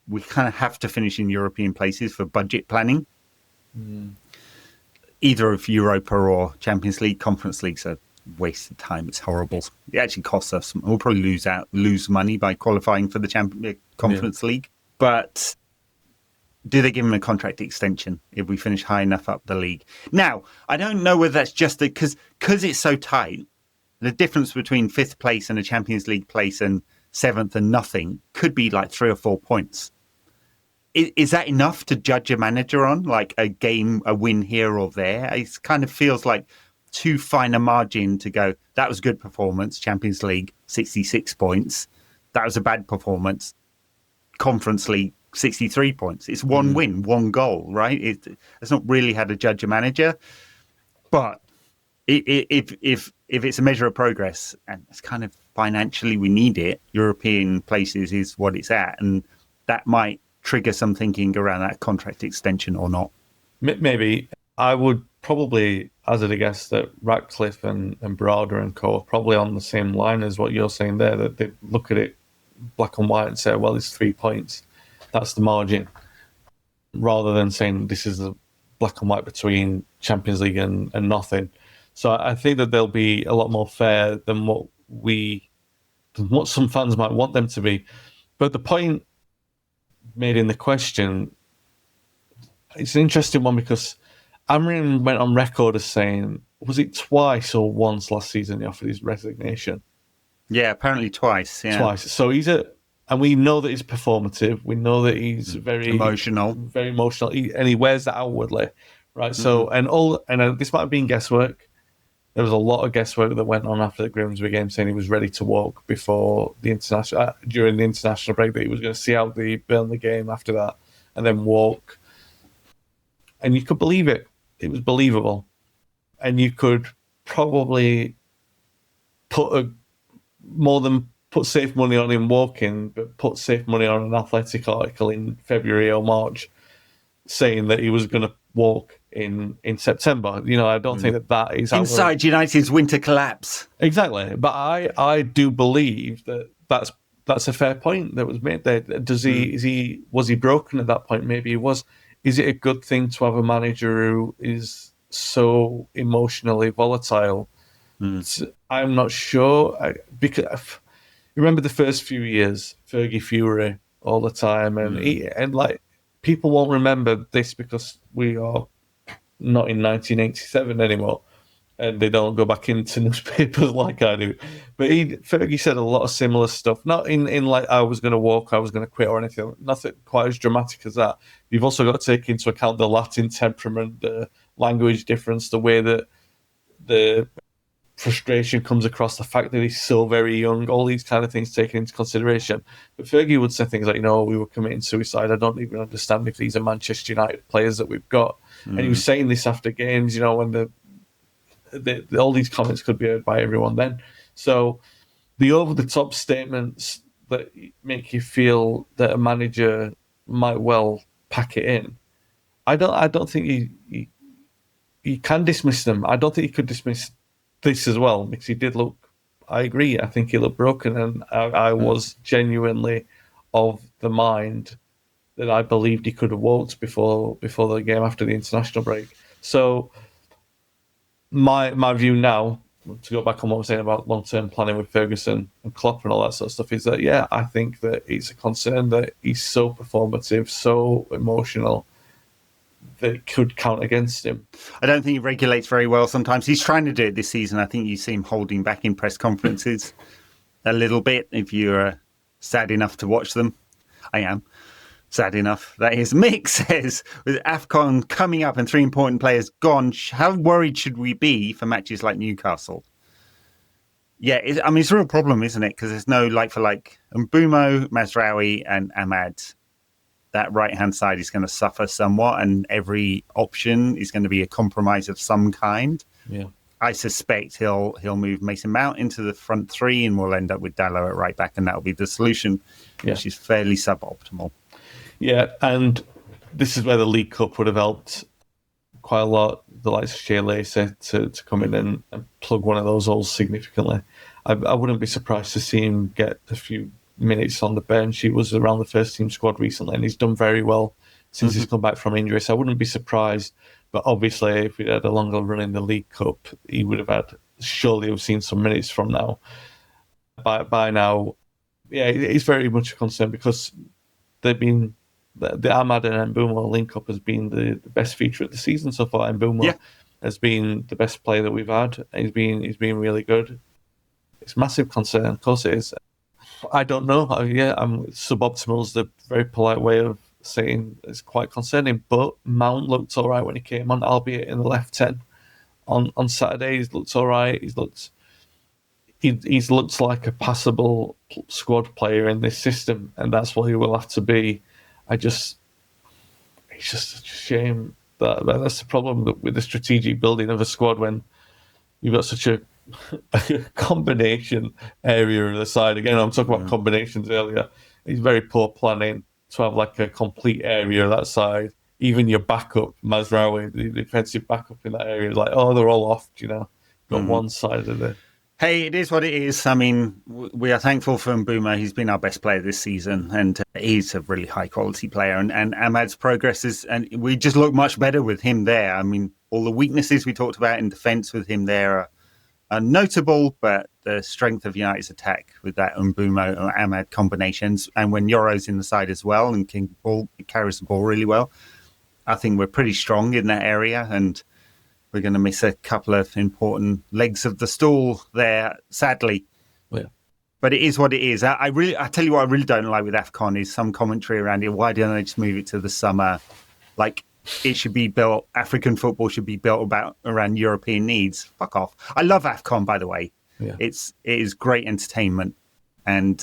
we have to finish in European places for budget planning. Either of Europa or Champions League. Conference League's a waste of time. It's horrible. It actually costs us. We'll probably lose money by qualifying for the Conference League. But do they give him a contract extension if we finish high enough up the league? Now, I don't know whether that's just because it's so tight. The difference between 5th place and a Champions League place and 7th and nothing could be like 3 or 4 points. Is that enough to judge a manager on? Like a game, a win here or there? It kind of feels like too fine a margin to go, that was good performance, Champions League, 66 points. That was a bad performance, Conference League, 63 points. It's one win, one goal, right? It's not really how to judge a manager. But if it's a measure of progress, and it's kind of financially we need it, European places is what it's at, and that might trigger some thinking around that contract extension or not. Maybe. I would probably hazard a guess that Ratcliffe and Brada and co are probably on the same line as what you're saying there, that they look at it black and white and say, well, it's 3 points. That's the margin. Rather than saying this is the black and white between Champions League and nothing. So I think that they'll be a lot more fair than what some fans might want them to be. But the point made in the question, it's an interesting one because Amorim went on record as saying, was it twice or once last season he offered his resignation? Yeah, apparently twice. Yeah. Twice. So and we know that he's performative. We know that he's very emotional, and he wears that outwardly, right? So and this might have been guesswork. There was a lot of guesswork that went on after the Grimsby game, saying he was ready to walk before the during the international break, that he was going to see out the Burnley game after that and then walk. And you could believe it. It was believable. And you could probably put safe money on him walking, but put safe money on an Athletic article in February or March saying that he was going to walk in September. I don't think that is inside United's winter collapse. Exactly. But I do believe that that's a fair point that was made there. Was he broken at that point? Maybe he was. Is it a good thing to have a manager who is so emotionally volatile. I'm not sure because remember the first few years, Fergie Fury all the time, and like people won't remember this because we are not in 1987 anymore, and they don't go back into newspapers like I do. But Fergie said a lot of similar stuff, not in like I was going to walk, I was going to quit or anything, nothing quite as dramatic as that. You've also got to take into account the Latin temperament, the language difference, the way that the frustration comes across, the fact that he's so very young, all these kind of things taken into consideration. But Fergie would say things like, we were committing suicide. I don't even understand if these are Manchester United players that we've got. And he was saying this after games, when all these comments could be heard by everyone then. So the over-the-top statements that make you feel that a manager might well pack it in, I don't think you can dismiss them. I don't think you could dismiss this as well, because he did look, I agree, I think he looked broken, and I was genuinely of the mind that I believed he could have walked before the game after the international break. So my view now, to go back on what I was saying about long-term planning with Ferguson and Klopp and all that sort of stuff, is that, I think that it's a concern that he's so performative, so emotional, that it could count against him. I don't think he regulates very well sometimes. He's trying to do it this season. I think you see him holding back in press conferences a little bit if you're sad enough to watch them. I am sad enough. That is. Mick says, with AFCON coming up and 3 important players gone, how worried should we be for matches like Newcastle? Yeah, it's a real problem, isn't it? Because there's no like-for-like. Mbumo, Mazraoui and Ahmad. That right-hand side is going to suffer somewhat, and every option is going to be a compromise of some kind. Yeah, I suspect he'll move Mason Mount into the front three, and we'll end up with Dalot at right back, and that'll be the solution, which is fairly suboptimal. Yeah, and this is where the League Cup would have helped quite a lot. The likes of Shea Lacey to come in and plug one of those holes significantly. I wouldn't be surprised to see him get a few minutes on the bench. He was around the first team squad recently, and he's done very well since he's come back from injury. So I wouldn't be surprised. But obviously, if we had a longer run in the League Cup, he would have surely have seen some minutes from now. By now, it's very much a concern because they've been the Ahmad and Mbumo link up has been the best feature of the season so far. Mbumo has been the best player that we've had. He's been really good. It's a massive concern, of course it is. I don't know. Suboptimal is the very polite way of saying it's quite concerning. But Mount looked all right when he came on, albeit in the left 10. On Saturday, he's looked all right. He's looked like a passable squad player in this system, and that's what he will have to be. It's just a shame that's the problem with the strategic building of a squad when you've got such a combination area of the side. Again, I'm talking about combinations earlier. It's very poor planning to have like a complete area of that side. Even your backup, Mazraoui, the defensive backup in that area, is like, they're all off, got one side of the... Hey, it is what it is. I mean, we are thankful for Mbumo. He's been our best player this season, and he's a really high-quality player. And Ahmad's progress and we just look much better with him there. I mean, all the weaknesses we talked about in defence with him there are notable, but the strength of United's attack with that Mbumo and Ahmad combinations, and when Yoro's in the side as well and carries the ball really well, I think we're pretty strong in that area, and we're going to miss a couple of important legs of the stool there, sadly. Yeah. But it is what it is. I tell you what I really don't like with AFCON is some commentary around it. Why don't they just move it to the summer? Like, it should be built, African football should be built around European needs. Fuck off. I love AFCON, by the way. Yeah. It is great entertainment and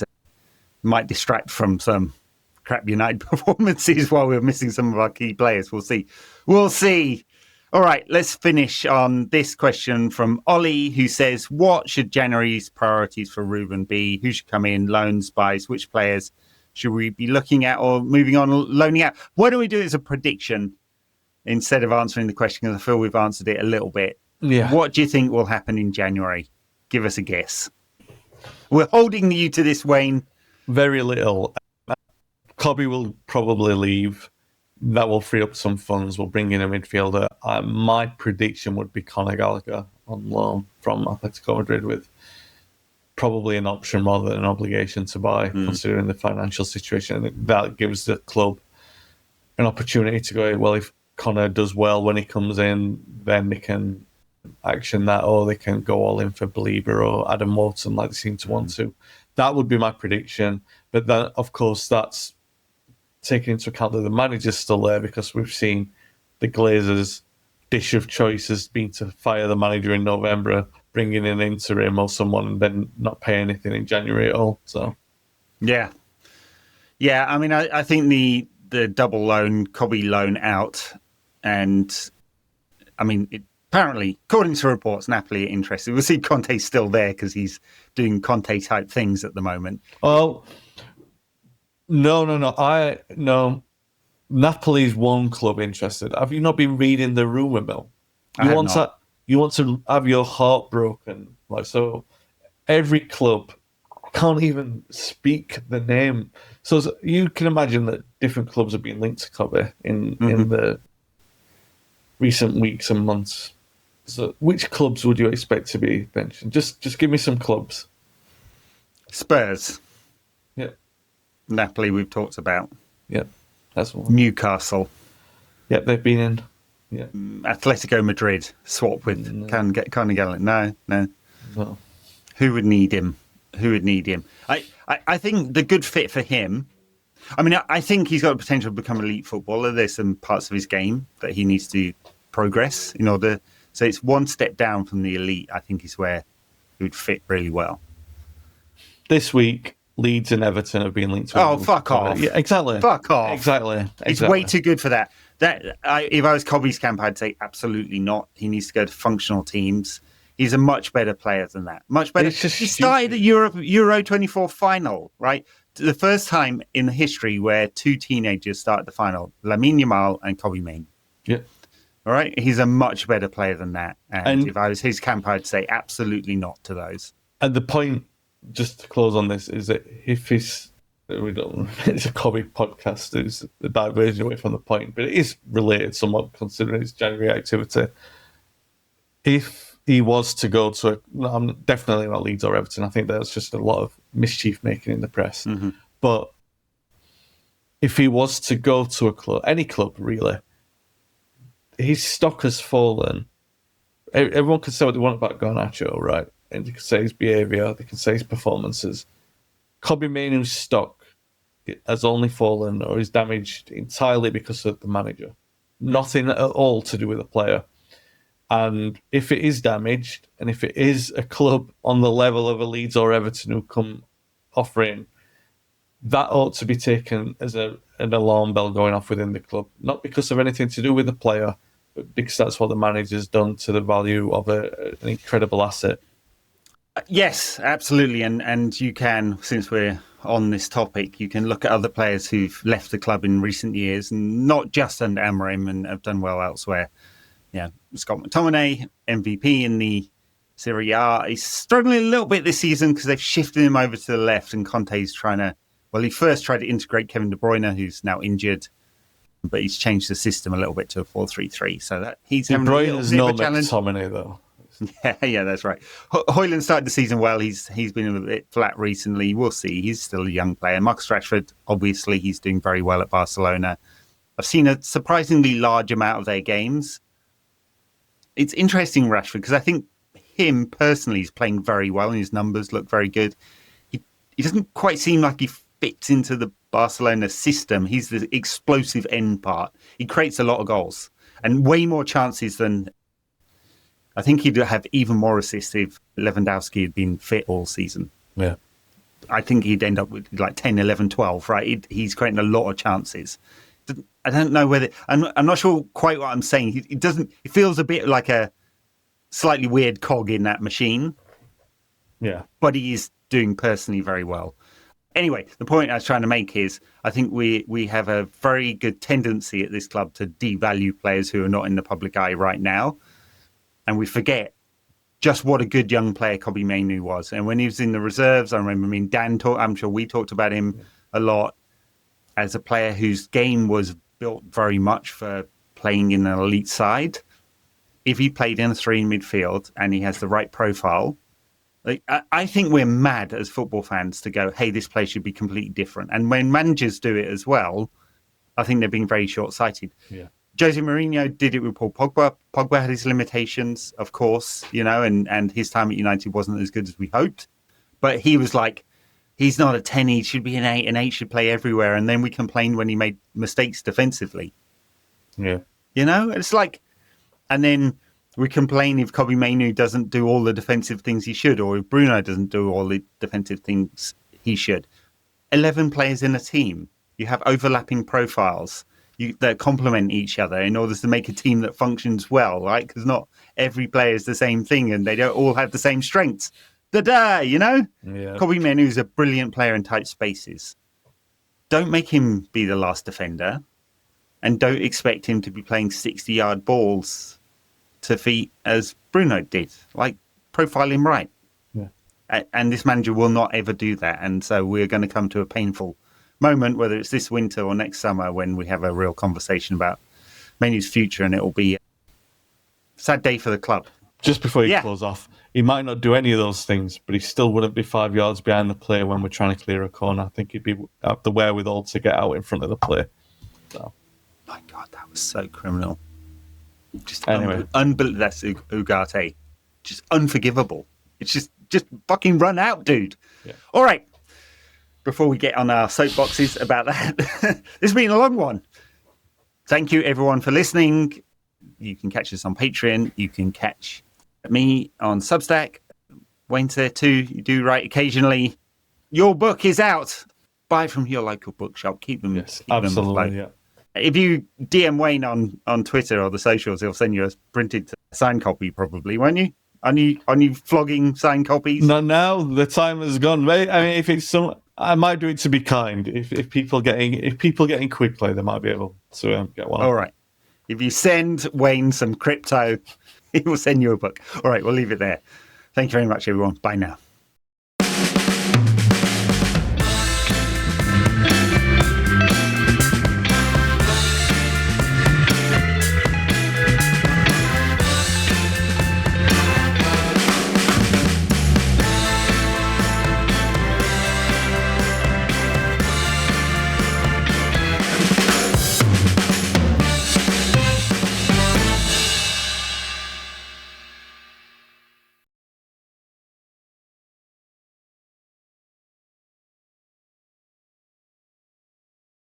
might distract from some crap United performances while we're missing some of our key players. We'll see. All right, let's finish on this question from Ollie, who says, what should January's priorities for Ruben be? Who should come in, loans, buys, which players should we be looking at or moving on, loaning out? Why don't we do it as a prediction instead of answering the question, because I feel we've answered it a little bit. Yeah. What do you think will happen in January? Give us a guess. We're holding you to this, Wayne. Very little. Kobe will probably leave. that will free up some funds. We'll bring in a midfielder. My prediction would be Conor Gallagher on loan from Atletico Madrid, with probably an option rather than an obligation to buy, considering the financial situation. And that gives the club an opportunity to go, well, if Conor does well when he comes in, then they can action that, or they can go all in for Belieber or Adam Wharton like they seem to want to. That would be my prediction. But then, of course, that's taking into account that the manager's still there, because we've seen the Glazers' dish of choice has been to fire the manager in November, bringing in an interim or someone, and then not pay anything in January at all. So, yeah. I mean, I think the double loan, Cobby loan out, and I mean, apparently, according to reports, Napoli are interested. We'll see Conte's still there because he's doing Conte-type things at the moment. Oh, no. Napoli's one club interested. Have you not been reading the rumour mill? You want to have your heart broken. Like, so every club can't even speak the name. So you can imagine that different clubs have been linked to Cobby in the recent weeks and months. So which clubs would you expect to be mentioned? Just give me some clubs. Spurs. Yeah. Napoli we've talked about. Yeah. That's one. Newcastle. Yeah, they've been in. Yeah. Atletico Madrid swap with Conor Gallagher. No. Who would need him? I think the good fit for him, I mean, I think he's got the potential to become an elite footballer. There's some parts of his game that he needs to progress in order. So it's one step down from the elite, I think, is where he would fit really well. This week, Leeds and Everton have been linked to. Oh, fuck off. Yeah, exactly. Fuck off. Exactly. He's way too good for that. If I was Cobby's camp, I'd say absolutely not. He needs to go to functional teams. He's a much better player than that. Much better. He started the Euro 24 final, right? The first time in history where two teenagers started the final, Lamine Yamal and Cobby Mainoo. Yeah. All right? He's a much better player than that. And if I was his camp, I'd say absolutely not to those. And the point, just to close on this, is that if it's a Cobby podcast, it's a diversion away from the point, but it is related somewhat considering its January activity. If he was to go to I'm definitely not Leeds or Everton. I think there's just a lot of mischief making in the press. Mm-hmm. But if he was to go to a club, any club really, his stock has fallen. Everyone can say what they want about Garnacho, right? And they can say his behaviour, they can say his performances. Cobby Mainoo's stock has only fallen or is damaged entirely because of the manager. Nothing at all to do with the player. And if it is damaged, and if it is a club on the level of a Leeds or Everton who come offering, that ought to be taken as an alarm bell going off within the club. Not because of anything to do with the player, but because that's what the manager's done to the value of an incredible asset. Yes, absolutely. And you can, since we're on this topic, you can look at other players who've left the club in recent years, and not just under Amorim, and have done well elsewhere. Yeah, Scott McTominay, MVP in the Serie A. He's struggling a little bit this season because they've shifted him over to the left, and Conte's trying to... Well, he first tried to integrate Kevin De Bruyne, who's now injured, but he's changed the system a little bit to a 4-3-3. So that he's having a little bit of a challenge. McTominay, though. Yeah, that's right. Højlund started the season well. He's been a bit flat recently. We'll see. He's still a young player. Marcus Rashford, obviously, he's doing very well at Barcelona. I've seen a surprisingly large amount of their games. It's interesting, Rashford, because I think him personally is playing very well and his numbers look very good. He doesn't quite seem like he fits into the Barcelona system. He's the explosive end part. He creates a lot of goals and way more chances than... I think he'd have even more assists if Lewandowski had been fit all season. Yeah. I think he'd end up with like 10, 11, 12, right? He's creating a lot of chances. I don't know whether... I'm not sure quite what I'm saying. It feels a bit like a slightly weird cog in that machine. Yeah. But he is doing personally very well. Anyway, the point I was trying to make is I think we have a very good tendency at this club to devalue players who are not in the public eye right now. And we forget just what a good young player Cobby Mainoo was. And when he was in the reserves, I remember, I'm sure we talked about him a lot as a player whose game was built very much for playing in an elite side. If he played in a 3 in midfield and he has the right profile, like, I think we're mad as football fans to go, hey, this play should be completely different. And when managers do it as well, I think they're being very short-sighted. Yeah. Jose Mourinho did it with Paul Pogba. Pogba had his limitations, of course, and his time at United wasn't as good as we hoped. But he was like, he's not a 10, he should be an 8, and 8 should play everywhere. And then we complained when he made mistakes defensively. Yeah. It's like, and then we complain if Kobbie Mainoo doesn't do all the defensive things he should, or if Bruno doesn't do all the defensive things he should. 11 players in a team. You have overlapping profiles that complement each other in order to make a team that functions well, right? Because not every player is the same thing and they don't all have the same strengths. Yeah. Kobbie Mainoo is a brilliant player in tight spaces. Don't make him be the last defender, and don't expect him to be playing 60-yard balls to feet as Bruno did. Like, profile him right. Yeah. And this manager will not ever do that. And so we're going to come to a painful moment, whether it's this winter or next summer, when we have a real conversation about Mainoo's future, and it will be a sad day for the club. Just before you close off, he might not do any of those things, but he still wouldn't be 5 yards behind the player when we're trying to clear a corner. I think he'd have the wherewithal to get out in front of the player. So. My God, that was so criminal. Just anyway, unbelievable. That's Ugarte. Just unforgivable. It's just fucking run out, dude. Yeah. All right. Before we get on our soapboxes about that, this has been a long one. Thank you, everyone, for listening. You can catch us on Patreon. You can catch me on Substack. Wayne's there too. You do write occasionally. Your book is out. Buy it from your local bookshop. Keep them. Yes, keep absolutely. Them Yeah. If you DM Wayne on Twitter or the socials, he'll send you a printed signed copy, probably, won't you? Are you flogging signed copies? No, now the time has gone. I mean, if it's I might do it to be kind. If people getting quickly, they might be able to get one. All right. If you send Wayne some crypto, he will send you a book. All right, we'll leave it there. Thank you very much, everyone. Bye now.